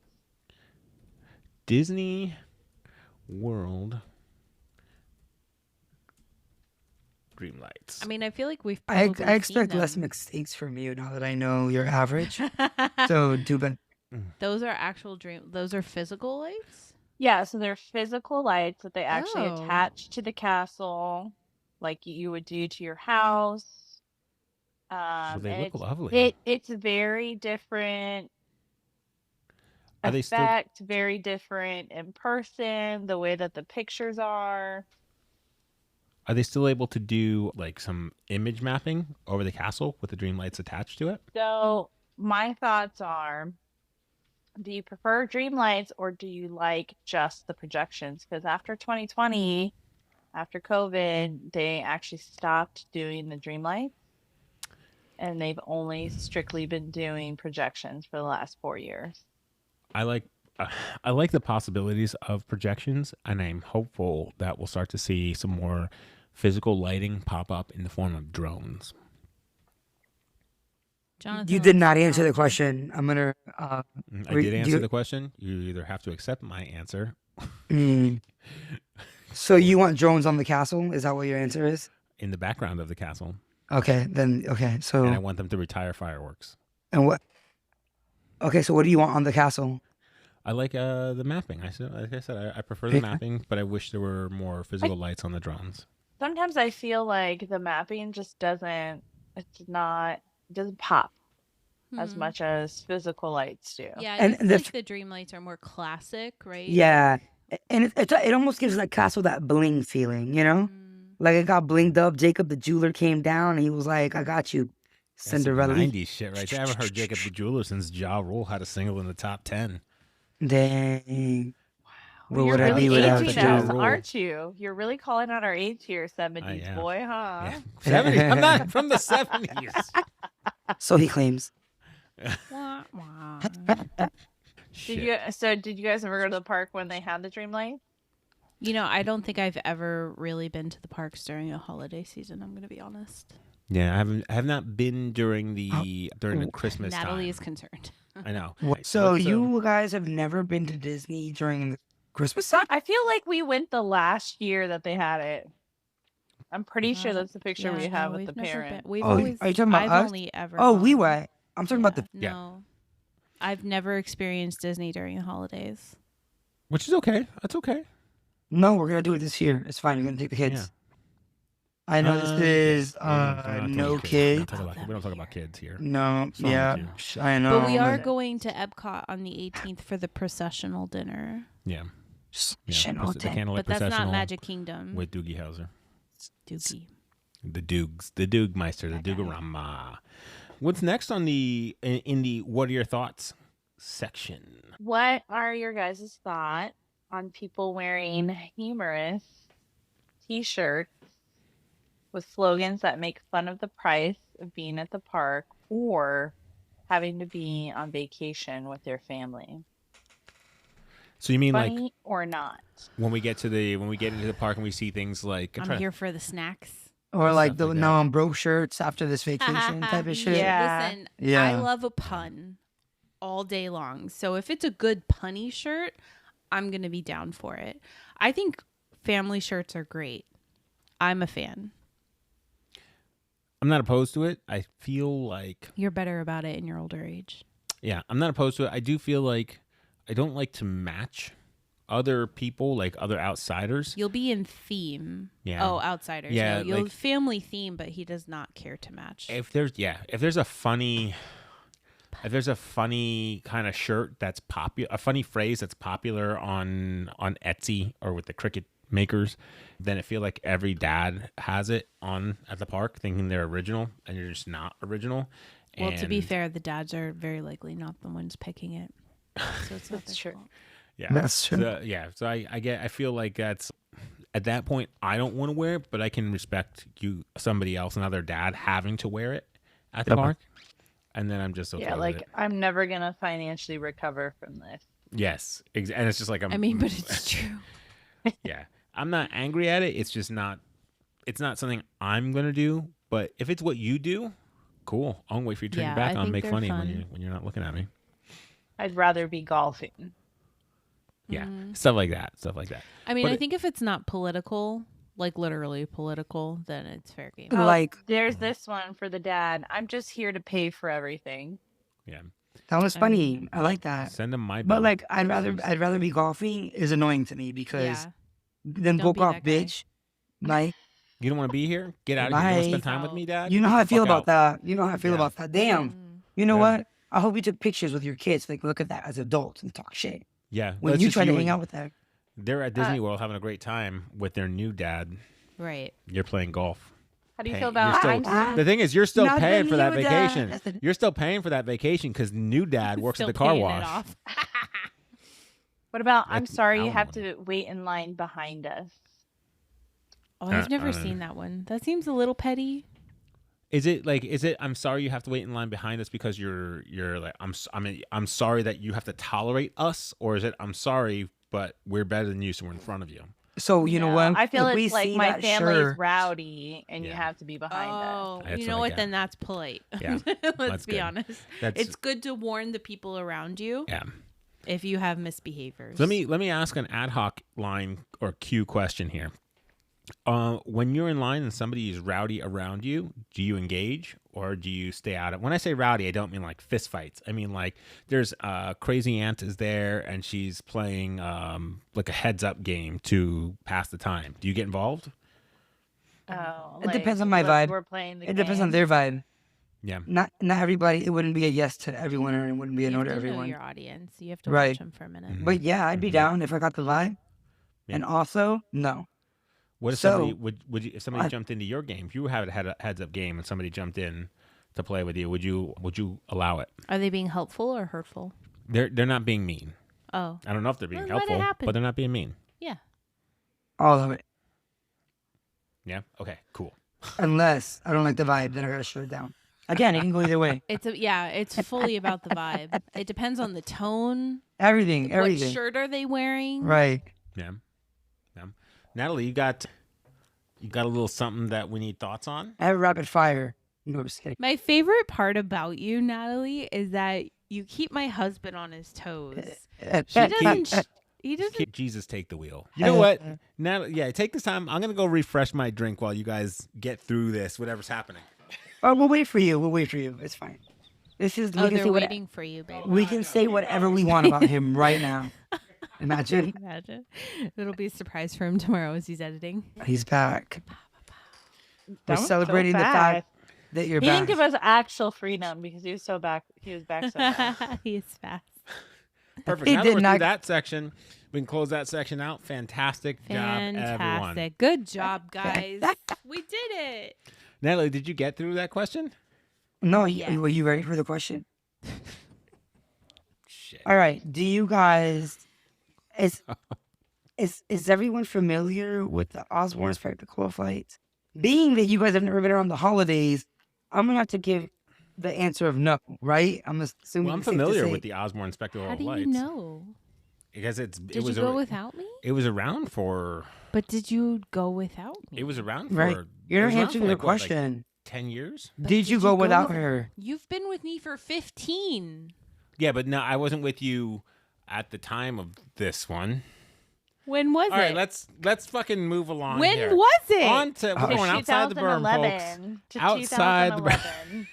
Disney World Dream Lights. I mean, I feel like we've. I probably expect seen less them. mistakes from you now that I know you're average. So do better. Those are actual dream. Those are physical lights. Yeah, so they're physical lights that they actually Oh. attach to the castle, like you would do to your house. Well, they and look lovely. It's very different Are they still- effect, very different in person, the way that the pictures are. Are they still able to do like some image mapping over the castle with the dream lights attached to it? So my thoughts are, do you prefer dream lights or do you like just the projections? Because after 2020, after COVID, they actually stopped doing the dream lights. And they've only strictly been doing projections for the last 4 years. I like the possibilities of projections, and I'm hopeful that we'll start to see some more physical lighting pop up in the form of drones? Jonathan You did wants not to answer the talk. question. I'm gonna. I Wait, did do answer you- the question. You either have to accept my answer. So you want drones on the castle? Is that what your answer is? In the background of the castle, Okay, then okay. So and I want them to retire fireworks. and what? Okay, so what do you want on the castle? I like the mapping. Like I said, I prefer the Yeah. mapping, but I wish there were more physical lights on the drones. Sometimes I feel like the mapping just doesn't pop as Hmm. much as physical lights do. Yeah, And I feel the like f- the dream lights are more classic, right? Yeah, and it almost gives that castle that bling feeling, you know? Mm. Like it got blinged up. Jacob the jeweler came down and he was like, "I got you, That's some Cinderella." 90s shit right there. I haven't heard Jacob the Jeweler since Ja Rule had a single in the top 10. Dang. Where You're would I really be without aging Ja us, Rule? aren't you? You're really calling out our age here, 70s am. boy, huh? Yeah. 70s. I'm not from the 70s. So he claims. Wah, wah. Shit. Did you guys ever go to the park when they had the dream light? You know, I don't think I've ever really been to the parks during a holiday season. I'm going to be honest. Yeah, I have not been during the Christmas Natalie time. is concerned. I know. So Let's, you guys have never been to Disney during the Christmas time? I feel like we went the last year that they had it. I'm pretty sure that's the picture we have with the parent. We've Oh, always, are you talking about I've us? only ever. Oh, we gone. went. I'm talking about the. Yeah. No, I've never experienced Disney during the holidays. which is okay. That's okay. No, we're gonna do it this year. It's fine. We're gonna take the kids. Yeah. I know this is We're not talking no about kids. We don't talk about kids here. No, What's wrong yeah, with you? I know. But we are going to Epcot on the 18th for the processional dinner. Yeah. Chanel The 10. candlelight But that's not processional Magic Kingdom. with Doogie Howser. Doogie. The Doogs, the Doogmeister, the Doogorama. What's next on in the What Are Your Thoughts section? What are your guys' thoughts on people wearing humorous T-shirts with slogans that make fun of the price of being at the park or having to be on vacation with their family? So you mean like Funny or not? when we get into the park and we see things like I'm here for the snacks. Or like Stuff the like now that. I'm broke shirts after this vacation type of shit. Yeah. Listen, I Yeah. love a pun all day long. So if it's a good punny shirt, I'm going to be down for it. I think family shirts are great. I'm a fan. I'm not opposed to it. I feel like You're better about it in your older age. yeah, I'm not opposed to it. I do feel like I don't like to match other people, like other outsiders. You'll be in theme. Yeah. Oh, outsiders. Yeah, No, you'll like- family theme, but he does not care to match. If there's a funny kind of shirt that's popular, a funny phrase that's popular on Etsy or with the Cricut makers, then I feel like every dad has it on at the park thinking they're original and you're just not original. Well, to be And- fair, the dads are very likely not the ones picking it. So it's not That's their true. fault. yeah, That's true. So I feel like that's at that point I don't want to wear it, but I can respect somebody else, another dad having to wear it at the Okay. park. And then I'm just okay Yeah, with like it. I'm never gonna financially recover from this. Yes, and it's just like I mean, but it's true. yeah. I'm not angry at it. It's just not. It's not something I'm gonna do. But if it's what you do, cool. I'll wait for you to turn Yeah, your back I on, think make they're funny fun. when you're not looking at me. I'd rather be golfing. Yeah, Mm-hmm. stuff like that. Stuff like that. I mean, But I it- think if it's not political, like literally political, then it's fair game. Oh, Like there's this one for the dad. I'm just here to pay for everything. Yeah. that was I funny. mean- I like that. Send them my. But bill. like I'd rather be golfing is annoying to me because Yeah. then Don't book be off, that guy. bitch. Like You don't want to be here? Get out of here. You want to spend Bye. time with me, Dad? you know how I feel Fuck about that. You know how I feel Yeah. about that. Damn. Mm. You know Yeah. what? I hope you took pictures with your kids. Like look at that as adults and talk shit Yeah. when that's you just try to hang and- out with them. They're at Disney World having a great time with their new dad. Right. You're playing golf. How do you Pay- feel you're about still- I'm Ah, The thing is, you're still Not the paying for that new dad. vacation. That's the- You're still paying for that vacation because new dad works at Still the car paying it wash. off. What about I'm That's sorry you our have one. to wait in line behind us? Oh, I've I never don't seen know. that one. That seems a little petty. Is it I'm sorry you have to wait in line behind us because you're like I'm sorry that you have to tolerate us, or is it I'm sorry but we're better than you so we're in front of you? So you know No, what? I feel If we it's like see my that, family's sure. rowdy, and you Yeah. have to be behind us. Oh, That's you know what I what? get. Then that's polite. Yeah, Let's that's be good. honest. That's It's good to warn the people around you yeah. if you have misbehaviors. Let me ask an ad hoc line or cue question here. When you're in line and somebody is rowdy around you, do you engage or do you stay out of? When I say rowdy, I don't mean like fist fights. I mean like there's crazy aunt is there and she's playing like a heads up game to pass the time. Do you get involved? Oh, It depends on my vibe. We're playing the It depends on game. their vibe. Yeah. Not everybody. It wouldn't be a yes to everyone, or it wouldn't be a you no have to to know everyone. your audience. You have to Right. watch them for a minute. Mhm. But yeah, I'd be Mhm. down if I got the vibe. Yeah. And also, no. What if So- somebody would you, if somebody I- jumped into your game? If you had a heads up game and somebody jumped in to play with you, would you allow it? Are they being helpful or hurtful? They're not being mean. Oh, I don't know if they're being Well, let it helpful, happen. but they're not being mean. yeah. All of it. Yeah. Okay. Cool. Unless I don't like the vibe, then I gotta shut it down. Again, it can go either way. It's fully about the vibe. It depends on the tone. Everything. What shirt are they wearing? Right. Yeah. Yeah. Natalie, you got a little something that we need thoughts on? I have a rapid fire. No, just kidding. My favorite part about you, Natalie, is that you keep my husband on his toes. He doesn't. Keep Jesus take the wheel. You know what? Natalie, yeah, take this time. I'm gonna go refresh my drink while you guys get through this, whatever's happening. Oh, we'll wait for you. We'll wait for you. It's fine. This is. Oh, We can, they're say waiting for you, baby. we can say whatever we want about him right now. Imagine Imagine. It'll be a surprise for him tomorrow as he's editing. he's back. We're That was so celebrating the fact that you're He back. didn't give us actual freedom because he was back so fast. He is fast. Perfect. He Now that did we're not- through that section, we can close that section out. Fantastic job, everyone. Fantastic. Good job, guys. We did it. Natalie, did you get through that question? No, Yeah. were you ready for the question? Shit. All right. Do you guys is everyone familiar with the Osborne Spectacle of Lights? Being that you guys have never been around the holidays, I'm gonna have to give the answer of no, right? I'm assuming. Well, I'm it's safe to familiar say. with the Osborne Spectacle How of do Lights. you know? Because Did it you was go without me? it was around for But did you go without me? it was around for Right. You're it was not around answering for the like, what, like question. 10 years? But Did you go without with- her? You've been with me for 15. Yeah, but no, I wasn't with you at the time of this one. When was All right, it? let's fucking move along When here. was it? On to, we're To going outside the berm, folks. 2011 to Outside the berm. 2011.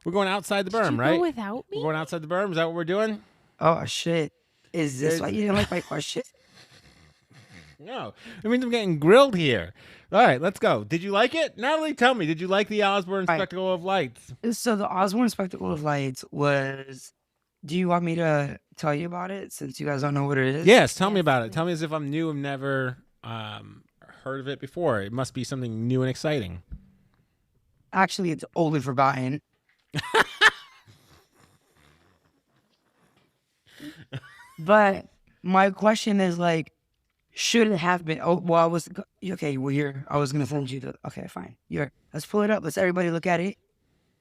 We're going outside the Did berm, you right? go without me? We're going outside the berm. Is that what we're doing? Oh shit! Is this why you didn't like my question? No. I mean, I'm getting grilled here. All right, let's go. Did you like it? Natalie, tell me, did you like the Osborne Right. Spectacle of Lights? So the Osborne Spectacle of Lights was. Do you want me to tell you about it since you guys don't know what it is? Yes, tell me Yes, about it. please. Tell me as if I'm new and never heard of it before. It must be something new and exciting. Actually, it's old and forgotten. But my question is like, should it have been? Oh, well, I was okay. Well, here I was gonna send you the. Okay, fine. Here, let's pull it up. Let's everybody look at it.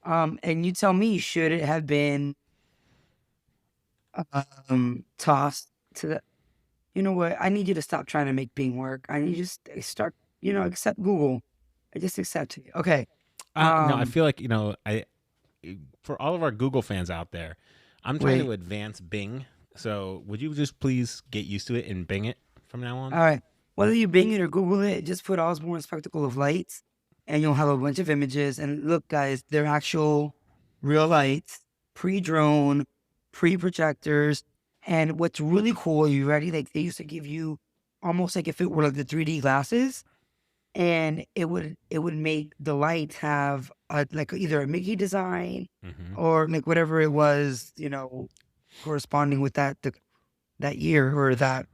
And you tell me, should it have been tossed to the? You know what? I need you to stop trying to make Bing work. I need you to start. Accept Google. I just accept it. Okay. No, I Um, feel like, for all of our Google fans out there, I'm trying Wait. to advance Bing. So would you just please get used to it and Bing it from now on? All right. Whether you Bing it or Google it, just put Osborne Spectacle of Lights, and you'll have a bunch of images. And look, guys, they're actual real lights, pre-drone, pre-projectors. And what's really cool, are you ready? Like they used to give you almost like if it were like the 3D glasses, and it would make the lights have like either a Mickey design Mhm. or like whatever it was, corresponding with that year or that.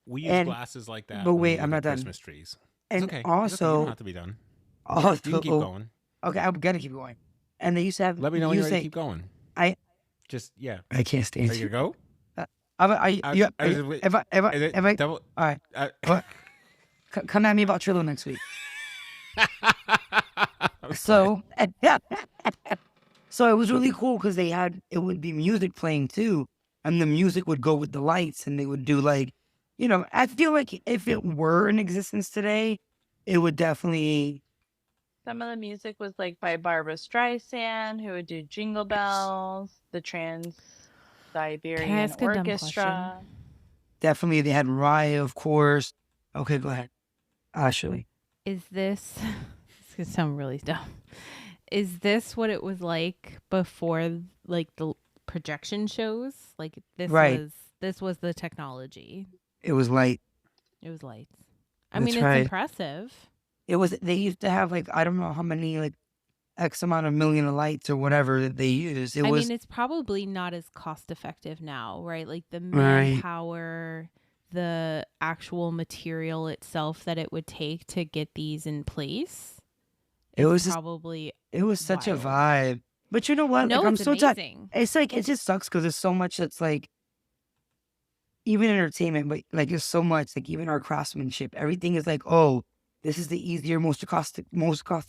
We use And- glasses like that. but when we wait, look I'm not at done. Christmas trees. And It's okay. It's okay. You also, don't have to be done. also, You can keep going. Okay, I'm gonna keep going. And they used to have. Let me know when you you're ready to say, keep going. I- Just, yeah. I can't stand Are you you. going to go? You, is it- if I, Is it all double? right, Uh, come at me about Trillo next week. So, so it was really cool because it would be music playing too, and the music would go with the lights, and they would do like you know, I feel like if it were in existence today, it would definitely. Some of the music was like by Barbara Streisand, who would do Jingle Bells, the Trans-Siberian ask a dumb Orchestra. Definitely, they had Raya, of course. Okay, go ahead, Ashley. Is this could sound really dumb. Is this what it was like before, like the projection shows? Like this Right. was the technology. It was light. It was lights. I That's mean, it's right. impressive. It was. They used to have like I don't know how many like X amount of million of lights or whatever that they used. It I was mean, it's probably not as cost effective now, right? Like the Right. manpower, the actual material itself that it would take to get these in place. It is was just- probably it was such a wild. vibe. But you know what? No, like, I'm it's so tired. amazing. It's like it just sucks because there's so much that's like even entertainment, but like there's so much like even our craftsmanship. Everything is like, oh, this is the easier, most cost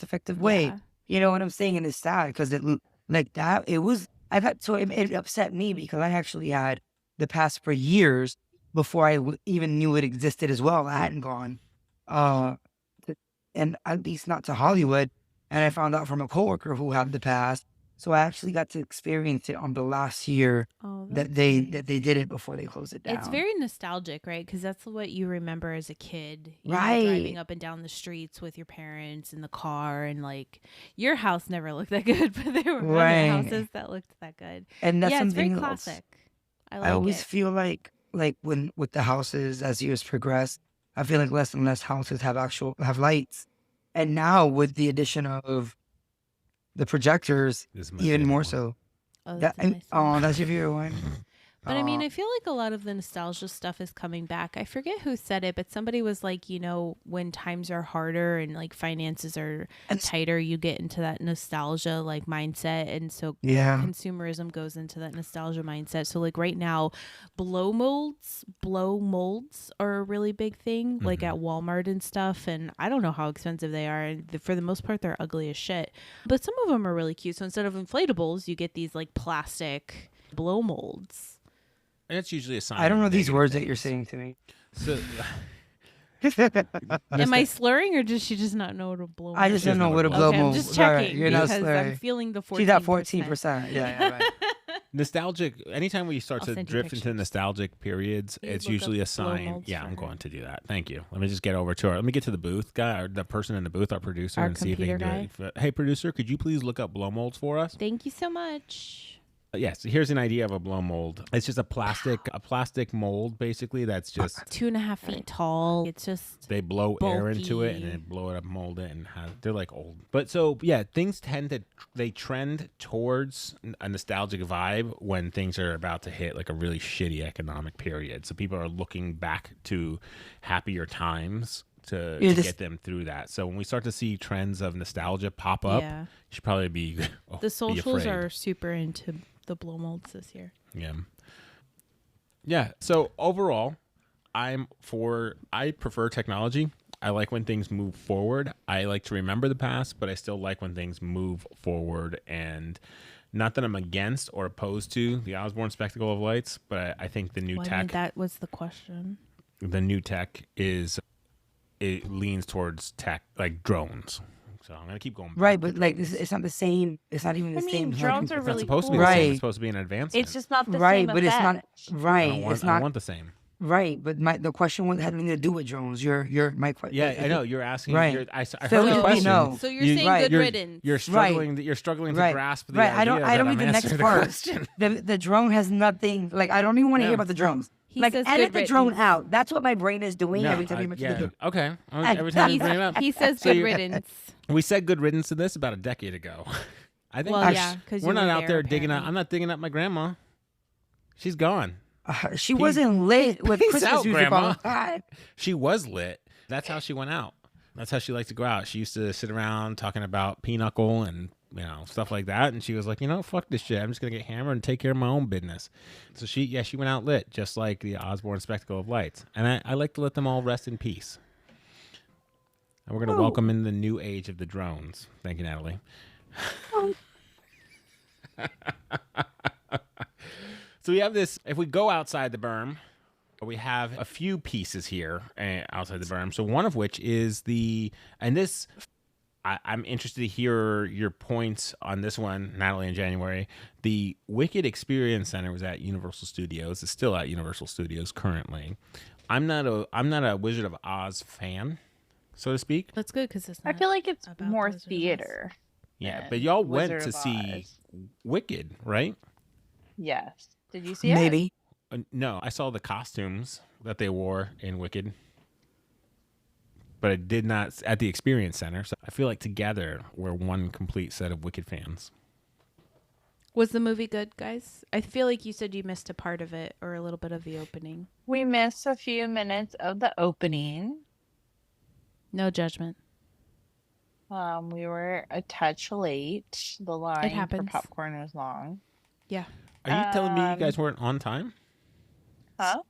effective way. Yeah. You know what I'm saying? And it's sad because it like that. It was I've had so it upset me because I actually had the past for years before I even knew it existed as well. I hadn't gone, and at least not to Hollywood. And I found out from a coworker who had the pass. So I actually got to experience it on the last year Oh, that that's they nice. did it before they closed it down. It's very nostalgic, right? Because that's what you remember as a kid. You know, Right. driving up and down the streets with your parents in the car. And like, your house never looked that good, but there were Right. other houses that looked that good. and that's yeah, it's very something else. classic. I I like always it. feel like when with the houses as years progress, I feel like less and less houses have lights, and now with the addition of the projectors, This is my even favorite more one. so. Oh, That, that's a nice one. that's your favorite one. But I mean, Aw. I feel like a lot of the nostalgia stuff is coming back. I forget who said it, but somebody was like, you know, when times are harder and like finances are And- tighter, you get into that nostalgia like mindset. And so yeah, consumerism goes into that nostalgia mindset. So like right now, blow molds are a really big thing, like Mhm. at Walmart and stuff. And I don't know how expensive they are. And for the most part, they're ugly as shit. But some of them are really cute. So instead of inflatables, you get these like plastic blow molds. And it's usually a sign. I don't of know these negative words that you're things. saying to me. So, Am I slurring or does she just not know what a blow mold I just She don't doesn't know know what a what blow okay, I'm mold. just Right, checking you're not because I'm slurring. feeling the 14%. She's at 14%. Yeah, right. nostalgic. Anytime we start I'll to send you drift into pictures. nostalgic periods, Please it's look usually up a blow sign. molds Yeah, for I'm her. going to do that. Thank you. Let me just get over to her. Let me get to the booth guy, or the person in the booth, our producer, Our and see if they can do computer it. Hey, producer, could you please look up blow molds for us? Thank you so much. Yes. Here's an idea of a blow mold. It's just a plastic mold, basically. That's just 2.5 feet tall. It's just they blow air into it and bulky. then blow it up, mold it, and they're like old. But so yeah, things they trend towards a nostalgic vibe when things are about to hit like a really shitty economic period. So people are looking back to happier times to Yeah, this- get them through that. So when we start to see trends of nostalgia pop up, yeah. you should probably be The socials afraid. are super into the blow molds this year. Yeah. So overall, I prefer technology. I like when things move forward. I like to remember the past, but I still like when things move forward. And not that I'm against or opposed to the Osborne Spectacle of Lights, but I think the new Well, I tech, mean, that was the question. it leans towards tech like drones. So I'm gonna keep going. Right, back but to like drones. it's not the same. It's not even the I mean, same. drones are It's really not supposed to be cool. the same. Right. It's supposed to be an advancement. It's just not the right, same but it's not effect. right. I It's don't not want the same. right. But the question had nothing to do with drones. My question. Yeah, I know. You're asking. Right. I So heard we the question. know. So you're You- saying right. good You're- riddance. You're struggling. You're struggling to Right. grasp the Right. idea. I don't that need I'm the next answering part. question. The drone has nothing. Like I don't even want to No. hear about the drones. He like says edit good the drone riddance. out. That's what my brain is doing No, every time you mention the drone. Okay. Every time you bring it up, He says So good you- riddance. we said good riddance to this about a decade ago. I think Well, Ash- yeah, because we're not out there digging up. I'm not digging up my grandma. She's gone. She wasn't lit with peace Christmas out, music Grandma. all the time. She was lit. That's how she went out. That's how she liked to go out. She used to sit around talking about pinochle and stuff like that. And she was like, fuck this shit. I'm just gonna get hammered and take care of my own business. So she went out lit, just like the Osborne Spectacle of Lights. And I like to let them all rest in peace. And we're gonna welcome in the new age of the drones. Thank you, Natalie. So we have this. If we go outside the berm, We have a few pieces here outside the berm. So one of which is I'm interested to hear your points on this one, Natalie, in January. The Wicked Experience Center was at Universal Studios. It's still at Universal Studios currently. I'm not a Wizard of Oz fan, so to speak. That's good because it's. I feel like it's about more Wizard of Oz. theater. Yeah, than but y'all went Wizard to of see Oz. Wicked, right? Yes. Did you see it? Maybe. No, I saw the costumes that they wore in Wicked, but I did not at the Experience Center. So I feel like together we're one complete set of Wicked fans. Was the movie good, guys? I feel like you said you missed a part of it or a little bit of the opening. We missed a few minutes of the opening. No judgment. We were a touch late. The line for happens. popcorn was long. Yeah. Are you telling me you guys weren't on time? Huh?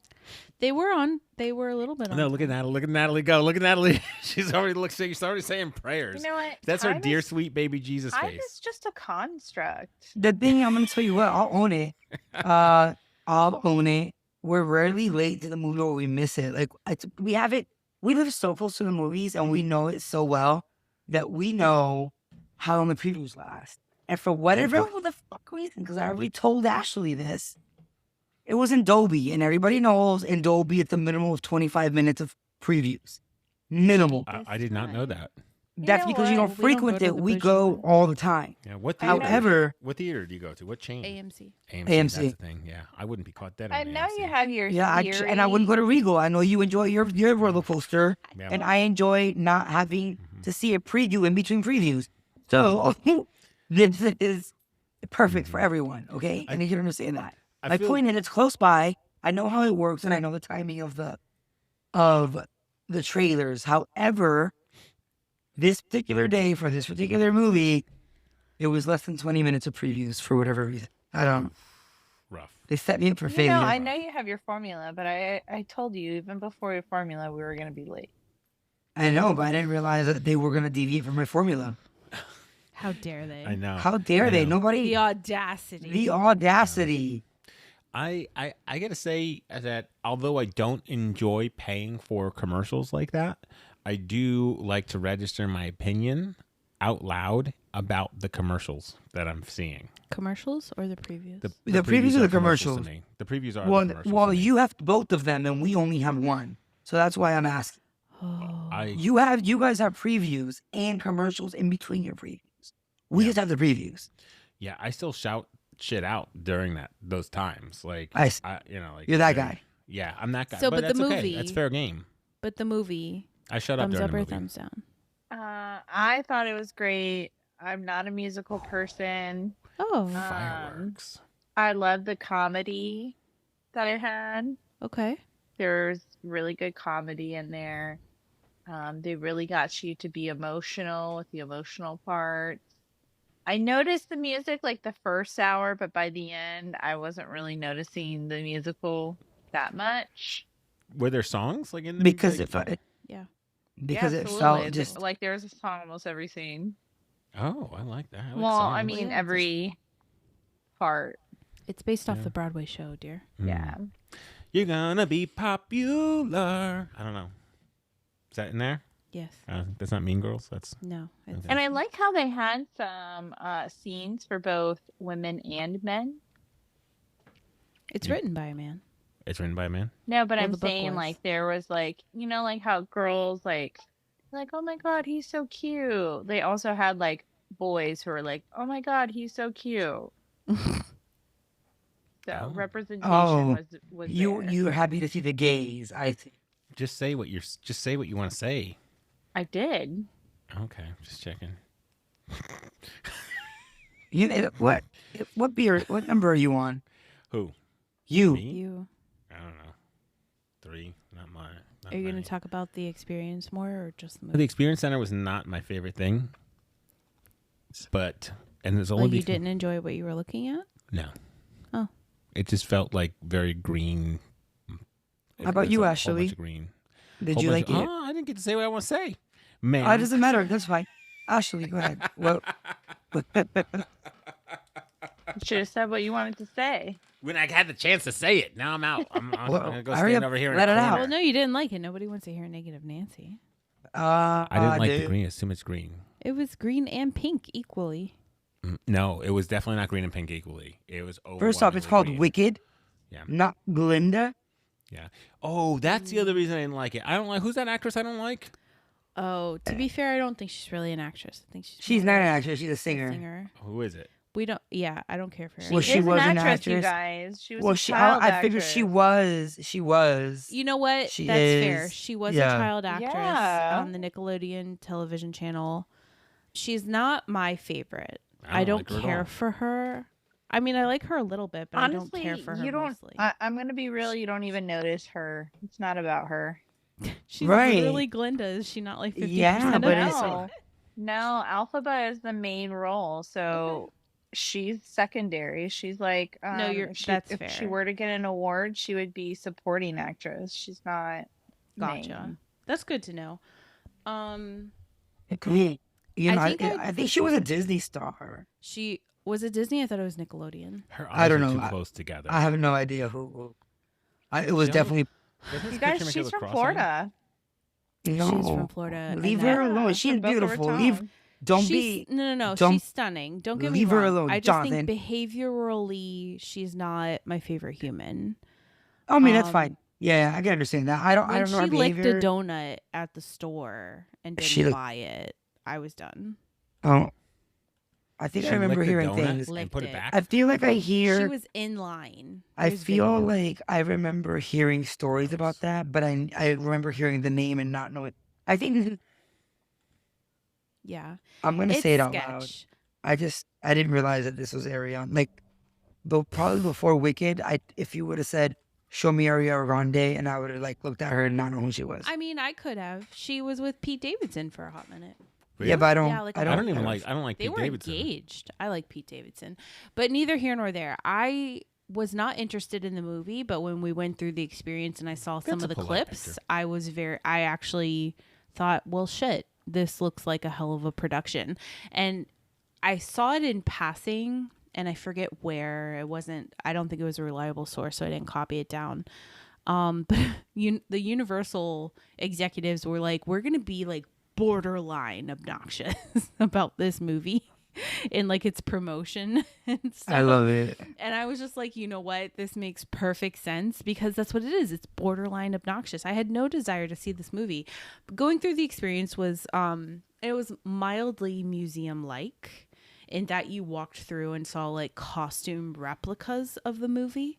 They were a little bit on. No, look at Natalie. Look at Natalie go. Look at Natalie. She's already saying prayers. You know what? That's her Time dear is- sweet baby Jesus Time face. is just a construct. The thing, I'm gonna tell you what, I'll own it. I'll own it. We're rarely late to the movie or we miss it. Like we have it. We live so close to the movies and we know it so well that we know how long the previews last. And for whatever the fuck reason, because I already told Ashley this, it was in Dolby, and everybody knows in Dolby it's a minimum of 25 minutes of previews. Minimal. I did not know that. That's know because you what? don't We don't frequent go to it. the We Vision go one. all the time. Yeah. What theater? However, What theater do you go to? What chain? AMC. AMC. AMC. That's the thing. Yeah, I wouldn't be caught dead. I on know AMC. you have your yeah, theory. and I wouldn't go to Regal. I know you enjoy your roller coaster, Yeah. and I enjoy not having to see a preview in between previews. So this is perfect for everyone. Okay, I need you to understand that. I My feel- point is, it's close by. I know how it works, and I know the timing of the trailers. However, this particular day for this particular movie, it was less than 20 minutes of previews for whatever reason. I don't know. rough. They set me up for You failure. know, I know you have your formula, but I told you even before your formula we were going to be late. I know, but I didn't realize that they were going to deviate from my formula. How dare they? I know. How dare I they? know. Nobody. The audacity. The audacity. I gotta say that although I don't enjoy paying for commercials like that, I do like to register my opinion out loud about the commercials that I'm seeing. Commercials or the previews? The previews or the are commercials commercials? to me. The previews are Well, the commercials well, to me. you have both of them, and we only have one. So that's why I'm asking. You guys have previews and commercials in between your previews. We just have the previews. Yeah, I still shout shit out during those times. Like I see. like You're that guy. Yeah, I'm that guy. So, but but the that's okay. movie- That's fair game. But the movie, I shut up thumbs during up the or movie. thumbs down? I thought it was great. I'm not a musical person. Oh, Fireworks. I love the comedy that it had. okay. There's really good comedy in there. They really got you to be emotional with the emotional parts. I noticed the music like the first hour, but by the end, I wasn't really noticing the musical that much. Were there songs like in the Because like, Yeah. because Yeah, it absolutely. felt It's just like there's a song almost every scene. Oh, I like that. I like Well, I songs. mean Yeah, every part. It's based off Yeah. the Broadway show, dear. Yeah. You're gonna be popular. I don't know. Is that in there? Yes. That's not Mean Girls. That's No. It's, Okay. And I like how they had some scenes for both women and men. it's Yeah. written by a man. it's written by a man. No, but Well, I'm the book saying was. like there was like like how girls like oh my god he's so cute. They also had like boys who were like oh my god he's so cute. So Oh. representation Oh, was you there. you're happy to see the gays. I think. Just say what you want to say. I did. Okay, just checking. You know, what beer? What number are you on? Who? You. Me? You I don't know. 3, not mine. Not are you going mine. to talk about the experience more or just the The movie? Experience Center was not my favorite thing, and there's only Like you because- didn't enjoy what you were looking at? No. Oh. It just felt like very green. How about you, There's a whole Ashley? bunch of green. Did Whole you bunch like of- it? Oh, I didn't get to say what I want to say. Man. It doesn't matter. That's fine. Ashley, go ahead. Well, Should have said what you wanted to say. When I had the chance to say it, now I'm out. I'm gonna go hurry stand up, over here. let in it a out. corner. Well, no, you didn't like it. Nobody wants to hear negative Nancy. I didn't like the dude. green. I assume it's green. It was green and pink equally. No, it was definitely not green and pink equally. It was First off, it's overwhelmingly called green. Wicked. Yeah. Not Glinda. Yeah. Oh, that's the other reason I didn't like it. I don't like. Who's that actress I don't like? Oh, to be fair, I don't think she's really an actress. I think She's more not an of actress. She's a a singer. Who is it? We don't. Yeah, I don't care for her. Well, she is was an actress, you actress. guys. She was Well, a child I figured she actress. was. You know what? She That's fair. is- She was yeah. a child actress Yeah. on the Nickelodeon television channel. She's not my favorite. I I don't don't like her at care all. for her. I mean, I like her a little bit, but Honestly, I don't care for her you don't. mostly. I'm gonna be real. You don't even notice her. It's not about her. She's Right. literally Glinda. Is she not like 50% Yeah, of but it? it's- No, no. Alphaba is the main role, so she's secondary. She's like, No, you're- that's if she fair. were to get an award, she would be supporting actress. She's not. Gotcha. main. That's good to know. You know, I think I think she was a Disney star. She was it Disney? I thought it was Nickelodeon. Her I eyes don't are know. too close together. I have no idea who. It was She definitely Doesn't You this guys, picture make her she's look from cross-eyed? Florida. no. She's from Florida. and Leave that- her alone. Yeah, She's from Boca beautiful. Raton. Don't She's, be. no. don't- She's stunning. Don't get me leave her wrong. alone, I just Jonathan. think behaviorally, she's not my favorite human. I mean, that's um, fine. Yeah, I can understand that. I don't When know her she licked behavior. a donut at the store and She didn't looked- buy it, I was done. Oh, I think She I remember licked the hearing donut things. and Licked put it it. back. I feel like I She hear. was in line. I There's feel video. like I remember hearing stories about that, but I remember hearing the name and not knowing. I think Yeah. I'm gonna It's say it out loud. sketch. I didn't realize that this was Ariana. Like, probably before Wicked, if you would have said, "Show me Ariana Grande," and I would have like looked at her and not known who she was. I mean, I could have. She was with Pete Davidson for a hot minute. Yeah, but I don't. Yeah, like I a don't, I don't even like. I don't like They Pete were Davidson. engaged. I like Pete Davidson, but neither here nor there. I was not interested in the movie, but when we went through the experience and I saw some That's of a the polite clips, picture. I actually thought, well, shit, this looks like a hell of a production. And I saw it in passing, and I forget where. It wasn't. I don't think it was a reliable source, so I didn't copy it down. But the Universal executives were like, we're gonna be like borderline obnoxious about this movie in like its promotion and stuff. I love it. And I was just like, you know what? This makes perfect sense because that's what it is. It's borderline obnoxious. I had no desire to see this movie. But going through the experience was it was mildly museum-like in that you walked through and saw like costume replicas of the movie.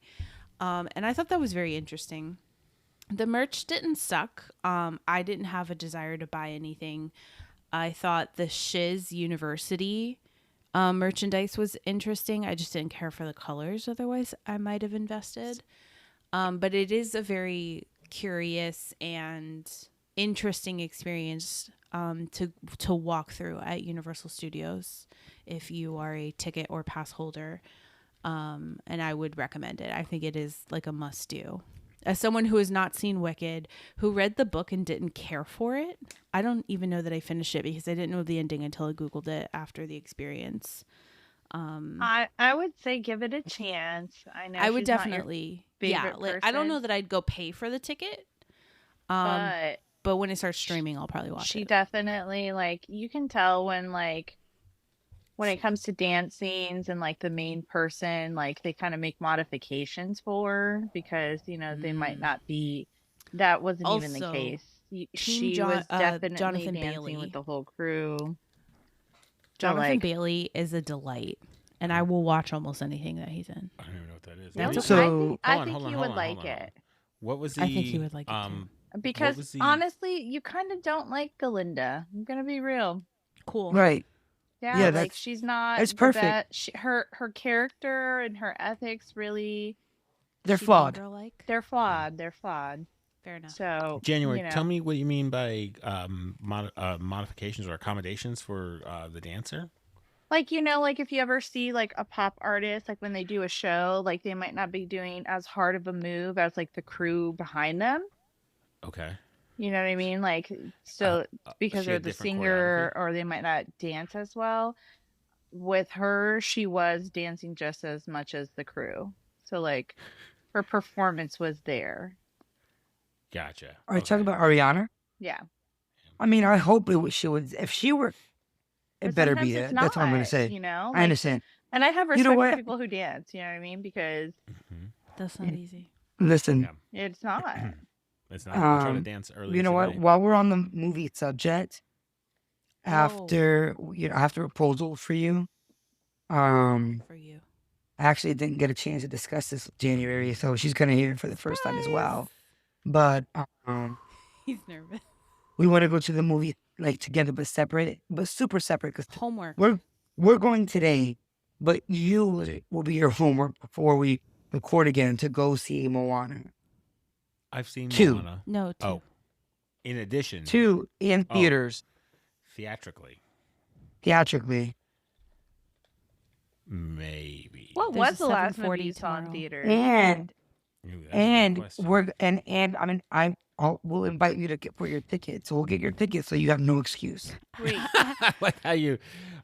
And I thought that was very interesting. The merch didn't suck. I didn't have a desire to buy anything. I thought the Shiz University merchandise was interesting. I just didn't care for the colors. Otherwise, I might have invested. But it is a very curious and interesting experience to walk through at Universal Studios if you are a ticket or pass holder. And I would recommend it. I think it is like a must do. As someone who has not seen Wicked, who read the book and didn't care for it, I don't even know that I finished it because I didn't know the ending until I Googled it after the experience. I would say give it a chance. I know I would she's not your definitely, favorite I don't know person. that I'd go pay for the ticket. but But when it starts streaming, I'll probably watch she it. definitely like you can tell when it comes to dance scenes and like the main person, like they kind of make modifications for her because they might not be. That wasn't even the Also, case. Team She Jo- was definitely Jonathan dancing Bailey. with the whole crew. Jonathan like- Bailey is a delight, and I will watch almost anything that he's in. I don't even know what that is. That's What okay. was- I Hold on, think hold on, you hold would on, like hold on. it What was the? I think he would like it too. because was the- honestly, you kind of don't like Galinda. I'm gonna be real. Cool. Right. Yeah, Yeah, like that's- she's not. it's the perfect. her character and her ethics really, They're She flawed. Like. they're flawed. They're flawed. Fair enough. So January. you know. Tell me what you mean by modifications or accommodations for the dancer. Like like if you ever see like a pop artist, like when they do a show, like they might not be doing as hard of a move as like the crew behind them. Okay. You know what I mean? Like so because she they're had the different singer choreography? or they might not dance as well. with her, she was dancing just as much as the crew. So like her performance was there. Gotcha. Are you talking about Ariana? Yeah. I mean, I hope she would. If she were, it But better be sometimes that. it's That's what I'm gonna not, say. you know? I Like, understand. and I have You respect know for what? people who dance, you know what I mean? Because That's not easy. Listen, Yeah. it's not. It's not. I try to Um, dance early. you know what? today. While we're on the movie subject, Oh. after a proposal for you, um, For you. I actually didn't get a chance to discuss this with January, so she's gonna hear it for the first time as well. But He's nervous. we want to go to the movie like together, but separate, but super separate. Because Homework. we're going today, but you will be your homework before we record again to go see Moana. I've seen 2. Moana. No, 2. Oh, in addition, 2 in Oh. theaters, theatrically, theatrically, maybe. What There's was a the last 7:40 movie you saw in tomorrow. theater? and Ooh, that's a good question. I mean we'll invite you to get for your ticket, so we'll get your ticket so you have no excuse. Wait, I like how you.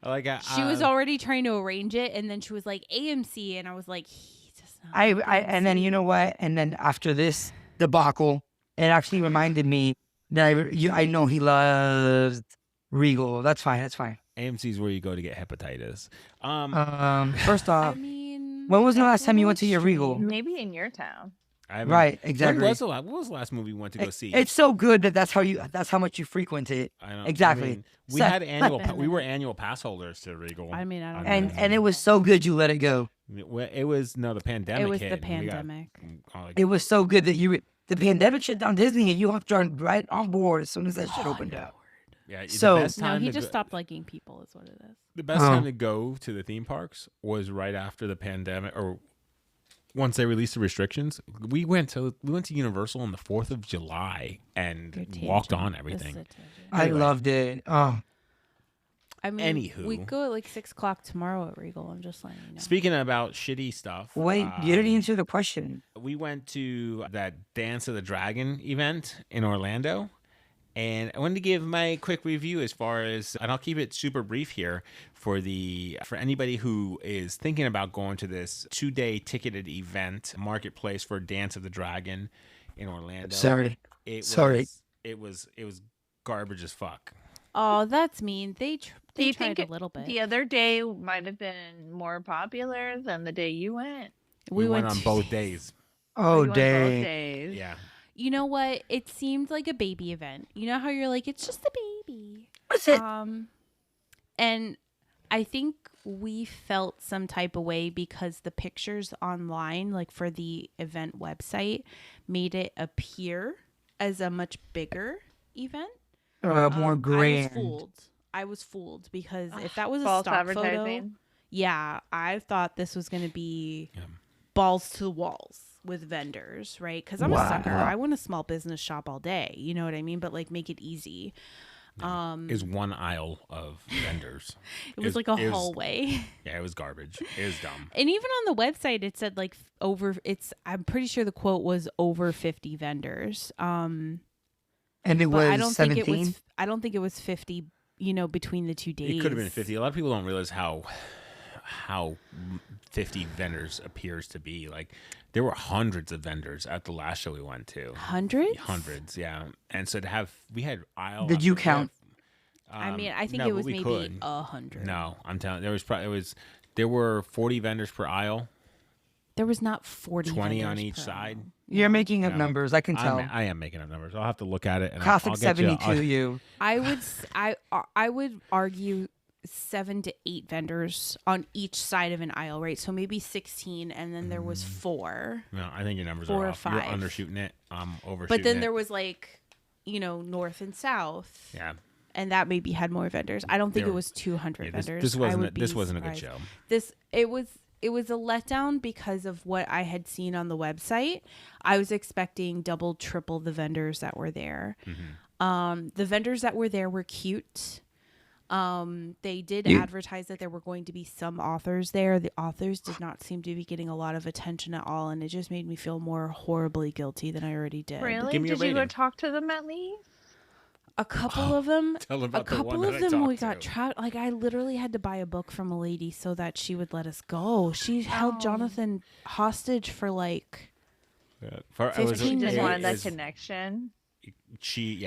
I like how She was already trying to arrange it, and then she was like AMC, and I was like, he does not. like And then AMC. you know what? And then after this debacle, it actually reminded me that I know he loves Regal. That's fine. That's fine. AMC's where you go to get hepatitis. First I off, mean, when was the that's last a time you little went to your Regal? extreme. maybe in your town. I haven't- Right, exactly. What was the last movie we went to go see? It's so good that that's how much you frequent it. I don't, exactly. I mean, we So- had we were annual pass holders to Regal. I mean, I don't And know. and it was so good you let it go. It was the pandemic. It was hit, the and we got, pandemic. like, It was so good that the pandemic shut down Disney and you hopped right off board as soon as that shit opened up. yeah, So- the best No, time he to just go, stopped liking people, is what it is. The best Oh. time to go to the theme parks was right after the pandemic, or once they released the restrictions. We went to Universal on the 4th of July and Your walked tangent. on everything. This is a tangent. I Anyway. loved it. Oh, I mean, Anywho. we go at like 6 o'clock tomorrow at Regal. I'm just letting you know. Speaking about shitty stuff, wait, you didn't answer the question. we went to that Dance of the Dragon event in Orlando, and I wanted to give my quick review as far as, and I'll keep it super brief here for anybody who is thinking about going to this 2-day ticketed event marketplace for Dance of the Dragon in Orlando. Sorry. It was garbage as fuck. Oh, that's mean. They Do you tried think a little bit. the other day might have been more popular than the day you went? We went on to- both days. Oh, You went both dang. days. Yeah. You know what? It seemed like a baby event. You know how you're like, it's just a baby. What's it? And I think we felt some type of way because the pictures online, like for the event website, made it appear as a much bigger event. More grand. I was fooled because if that was a False stock photo, advertising. yeah, I thought this was going to be Yeah. balls to the walls with vendors, right? Because I'm a sucker. Wow. I want a small business shop all day. You know what I mean? But like make it easy. Is one aisle of vendors. It was like a hallway. Yeah, it was garbage. It was dumb. And even on the website, it said like I'm pretty sure the quote was over 50 vendors. And it But I was don't 17. think it was 50, between the 2 days. It could have been 50. A lot of people don't realize how 50 vendors appears to be. Like, there were hundreds of vendors at the last show we went to. Hundreds? Yeah. And so we had aisle. Did you count? I mean, I think no, it but was we maybe could. 100. No, I'm telling you, there were 40 vendors per aisle, There was not 40 20 on vendors each per side. aisle. You're making up No. numbers. I can tell. I am making up numbers. I'll have to look at it. And Classic I'll get you- 72, you. I would argue 7 to 8 vendors on each side of an aisle, right? So maybe 16, and then there was 4. No, I think your numbers 4 are or off. 5. You're undershooting it. I'm overshooting But then it. there was like, north and south. Yeah. And that maybe had more vendors. I don't think There- it was 200 Yeah, vendors. this I wasn't would be this wasn't a good surprised. show. It was a letdown because of what I had seen on the website. I was expecting double, triple the vendors that were there. Mm-hmm. The vendors that were there were cute. They did advertise that there were going to be some authors there. The authors did not seem to be getting a lot of attention at all, and it just made me feel more horribly guilty than I already did. Really? Give me a Did you go rating. talk to them at least? A couple of them. Tell them A about the one couple that of I them we talked got to. trapped. Like I literally had to buy a book from a lady so that she would let us go. She held Jonathan hostage for like It 15 She just minutes. wanted that connection. She's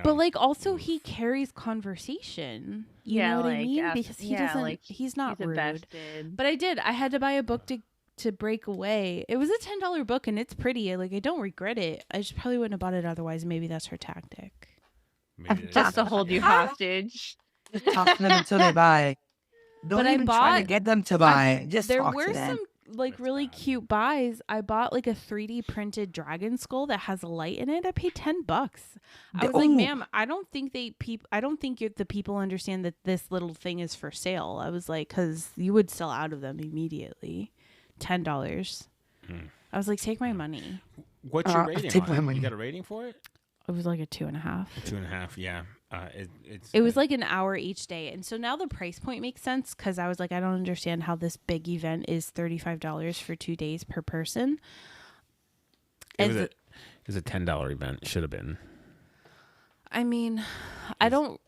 But like also he carries conversation. You know what I mean? Because he doesn't. like, he's not he's rude. invested. But I had to buy a book to break away. It was a $10 book and it's pretty. I don't regret it. I just probably wouldn't have bought it otherwise. Maybe that's her tactic. Just to hold you hostage. Just talk to them until they buy. Don't But I even try to bought- get them to buy. Just There talk were to them. some like That's really bad. cute buys. I bought like a 3D printed dragon skull that has a light in it. I paid $10. I was like, Oh. ma'am, I don't think the people understand that this little thing is for sale. I was like, because you would sell out of them immediately. $10. I was like, take my money. What's your rating take on my it? money. You got a rating for it? It was like a 2.5. 2.5. Yeah. It was like an hour each day. And so now the price point makes sense because I was like, I don't understand how this big event is $35 for 2 days per person. It was a $10 event. Should have been. I mean, I don't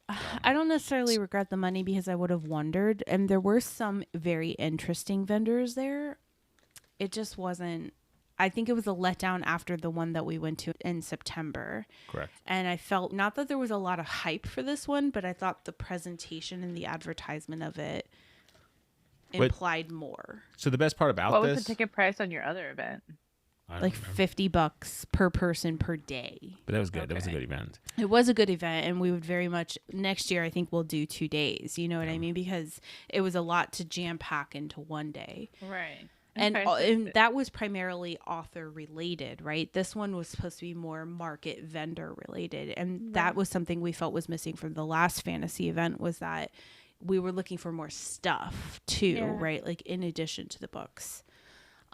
necessarily regret the money because I would have wondered. And there were some very interesting vendors there. It just wasn't. I think it was a letdown after the one that we went to in September. Correct. And I felt not that there was a lot of hype for this one, but I thought the presentation and the advertisement of it implied more. So the best part about What this, was the ticket price on your other event? I don't Like remember. $50 per person per day. But that was good. That was a Okay. good event. It was a good event, and we would very much next year. I think we'll do 2 days. You know what I mean? Because it was a lot to jam pack into one day. Right. And, Okay, and that was primarily author related, right? This one was supposed to be more market vendor related. And that was something we felt was missing from the last fantasy event was that we were looking for more stuff too, Yeah. right? Like in addition to the books.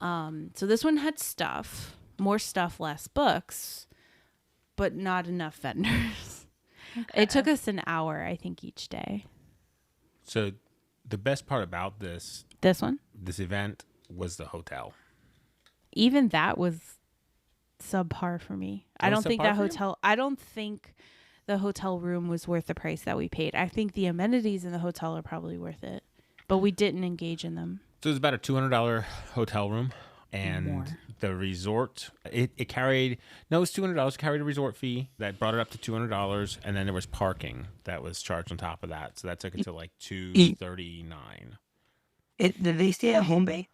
So this one had stuff, more stuff, less books, but not enough vendors. It took us an hour, I think, each day. So the best part about this event was the hotel. Even that was subpar for me. That I was don't think subpar that for you? I don't think the hotel room was worth the price that we paid. I think the amenities in the hotel are probably worth it, but we didn't engage in them. So it was about a $200 hotel room, and More. the resort it carried it was $200. It carried a resort fee that brought it up to $200, and then there was parking that was charged on top of that. So that took it to like $239. Did they stay at Home Bay?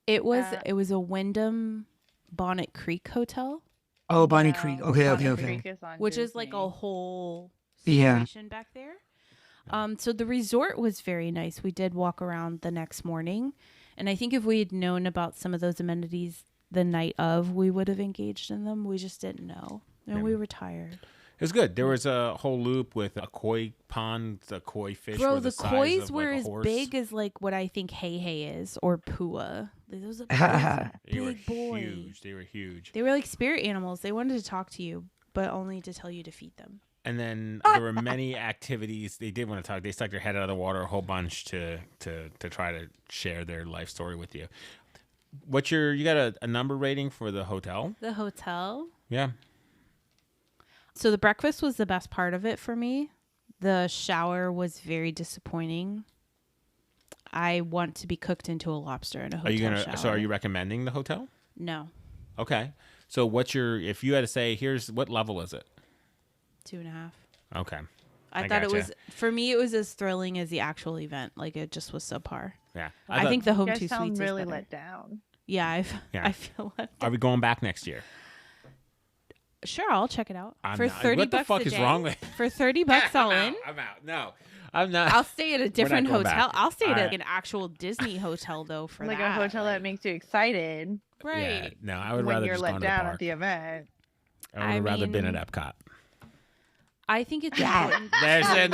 It was a Wyndham Bonnet Creek hotel, Oh, Bonnie No, Creek. Okay, Bonnie okay. Creek is on which is like Disney. a whole Yeah. situation back there. So the resort was very nice. We did walk around the next morning, and I think if we had known about some of those amenities the night of, we would have engaged in them. We just didn't know, and we were tired. It was good. There was a whole loop with a koi pond. The koi fish Bro, were the size kois of, were like, a as horse. big as like what I think Hey is or Pua. Those are They were big boys. huge. They were huge. They were like spirit animals. They wanted to talk to you, but only to tell you to feed them. And then there were many activities. They did want to talk. They stuck their head out of the water a whole bunch to try to share their life story with you. You got a number rating for the hotel? The hotel. Yeah. So the breakfast was the best part of it for me. The shower was very disappointing. I want to be cooked into a lobster in a hotel shower. So are you recommending the hotel? No, Okay. So if you had to say, what level is it? 2.5. Okay. I I thought it gotcha. was, for me, it was as thrilling as the actual event. Like it just was subpar. Yeah. I think the You Home guys 2 sound Suites really is better. let down. Yeah, Yeah. I feel let Are we going back next year? Sure, I'll check it out. I'm For not. 30 What the bucks fuck a is day. wrong with- For 30 bucks all in. I'm out. No, I'm not. I'll stay at a different going hotel. back. I'll stay at All like right. an actual Disney hotel though for Like that. a hotel that makes you excited Right. Yeah, no, I would when rather you're just let gone to the down park. at the event. I would have rather been mean- at Epcot. I think it's important. There's yeah,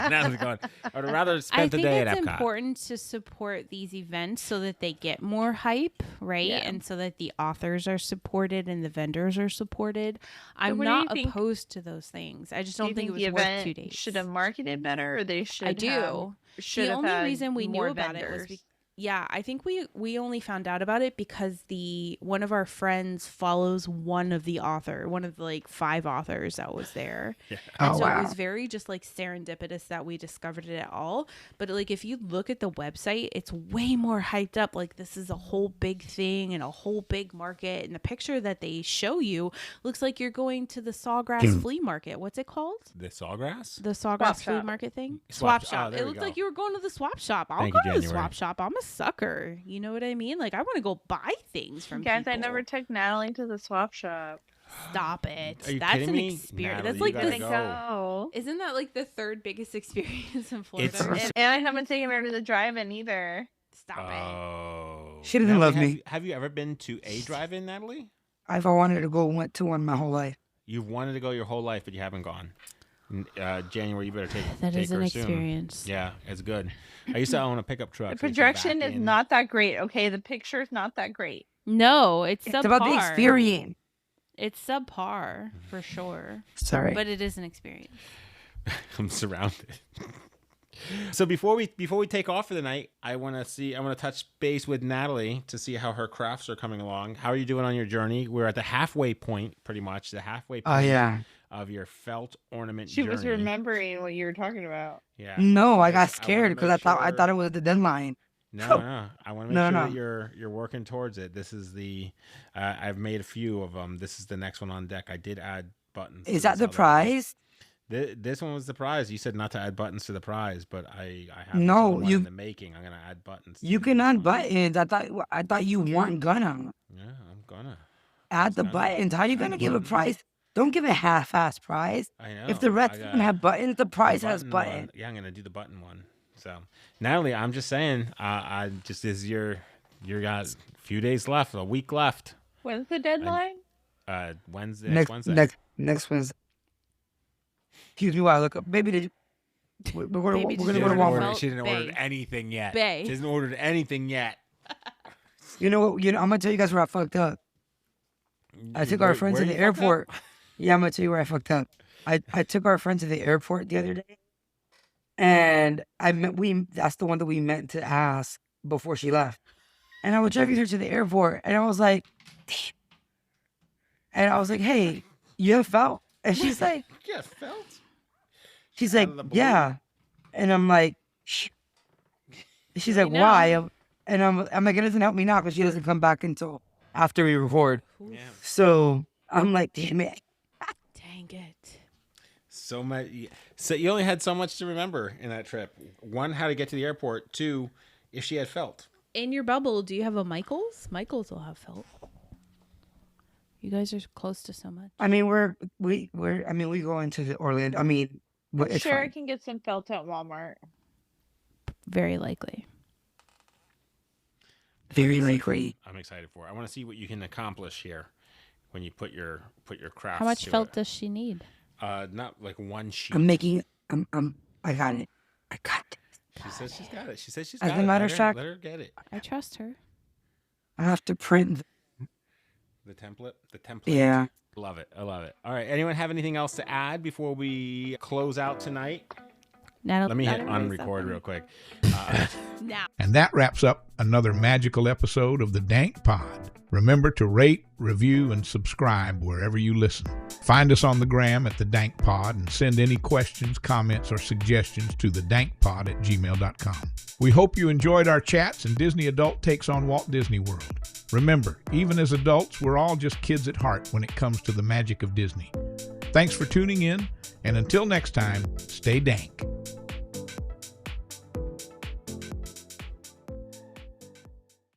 now it's going. I would have rather I spent the think day at it's Epcot. important to support these events so that they get more hype, right? Yeah. And so that the authors are supported and the vendors are supported. I'm what do you not think- opposed to those things. I just Do you don't think it was the worth event 2 days. should have marketed better, or they should I do. should the have only had reason we knew more about it vendors? was Yeah, I think we only found out about it because one of our friends follows one of the 5 authors that was there. Yeah. And Oh, so wow. it was very just like serendipitous that we discovered it at all. But like if you look at the website, it's way more hyped up. Like this is a whole big thing and a whole big market. And the picture that they show you looks like you're going to the Sawgrass flea market. What's it called? The Sawgrass? The Sawgrass flea shop. market thing? Swap Swap shop. shop. Oh, there It we looked go. like you were going to the swap shop. I'll Thank go you, to the January. swap shop. I'm a sucker. You know what I mean? Like I want to go buy things from Guys, people. I never took Natalie to the swap shop. Stop it. Are you That's kidding an me? experience. Natalie, That's you like gotta the go. Isn't that like the 3rd biggest experience in Florida? It's- And I haven't taken her to the drive-in either. Stop it. Oh. She doesn't Natalie, love me. Have you ever been to a drive-in, Natalie? I've wanted to go, went to one my whole life. You've wanted to go your whole life, but you haven't gone. January, you better take That take is an her soon. experience. Yeah, it's good. I used to own a pickup truck. The so I used to back projection is in. not that great, okay? The picture's not that great. No, it's subpar. It's about the experience. It's subpar for sure. Sorry. But it is an experience. I'm surrounded. So before we take off for the night, I want to touch base with Natalie to see how her crafts are coming along. How are you doing on your journey? We're at the halfway point, pretty much the halfway point Oh, yeah. of your felt ornament She journey. was remembering what you were talking about. Yeah. No, I I got wanna scared because make I sure- thought it was the deadline. No. I want to make No, sure no. that you're working towards it. This is the I've made a few of them. This is the next one on deck. I did add buttons. to Is that this the other one. prize? This one was the prize. You said not to add buttons to the prize, but I have No, this other one you- in the making. I'm gonna add buttons. You to can this add one. buttons. I thought you weren't gonna Yeah, I'm gonna. add the Gonna. buttons. How you gonna give a prize? Don't give a half-ass prize. I know. If the rest I doesn't have buttons, the prize has button buttons. one. Yeah, I'm gonna do the button one. So, Natalie, I'm just saying. This is your got a few days left, a week left. When's the deadline? Wednesday. Next Wednesday. Wednesday. Excuse me while I look up. Baby, did you? We're gonna Baby, go did to you order Walmart. felt? She didn't order Bae. anything yet. Bae. She hasn't ordered anything yet. You know what? I'm gonna tell you guys where I fucked up. I took our friend to the airport. Yeah, I'm gonna tell you where I fucked up. I took our friend to the airport the other day, and that's the one that we meant to ask before she left. And I was driving her to the airport, and I was like, damn. And I was like, hey, you have felt? And she's like, Yeah, felt. she's Out like, of the blue. yeah. And I'm like, shh. She's like, know. why? And I'm like, it doesn't help me now because she doesn't come back until after we record. Yeah. So I'm like, damn it. Dang it. So much. So you only had so much to remember in that trip. One, how to get to the airport. Two, if she had felt. In your bubble, do you have a Michaels? Michaels will have felt. You guys are close to so much. I mean, we go into the Orlando. I mean, it's Sure, I fine. can get some felt at Walmart. Very likely. Very likely. I'm excited for it. I want to see what you can accomplish here when you put your crafts. How much to felt it. does she need? Not like one sheet. I got it. I got it. She says she's got it. She says she's As got a it. matter of fact- let her get it. I trust her. I have to print. The template. Yeah. Love it. I love it. All right. Anyone have anything else to add before we close out tonight? Natalie, Let me hit unrecord real quick. Now. And that wraps up another magical episode of the DANK Pod. Remember to rate, review, and subscribe wherever you listen. Find us on the gram at the DANK Pod and send any questions, comments, or suggestions to thedankpod@gmail.com. We hope you enjoyed our chats and Disney Adult takes on Walt Disney World. Remember, even as adults, we're all just kids at heart when it comes to the magic of Disney. Thanks for tuning in, and until next time, stay dank.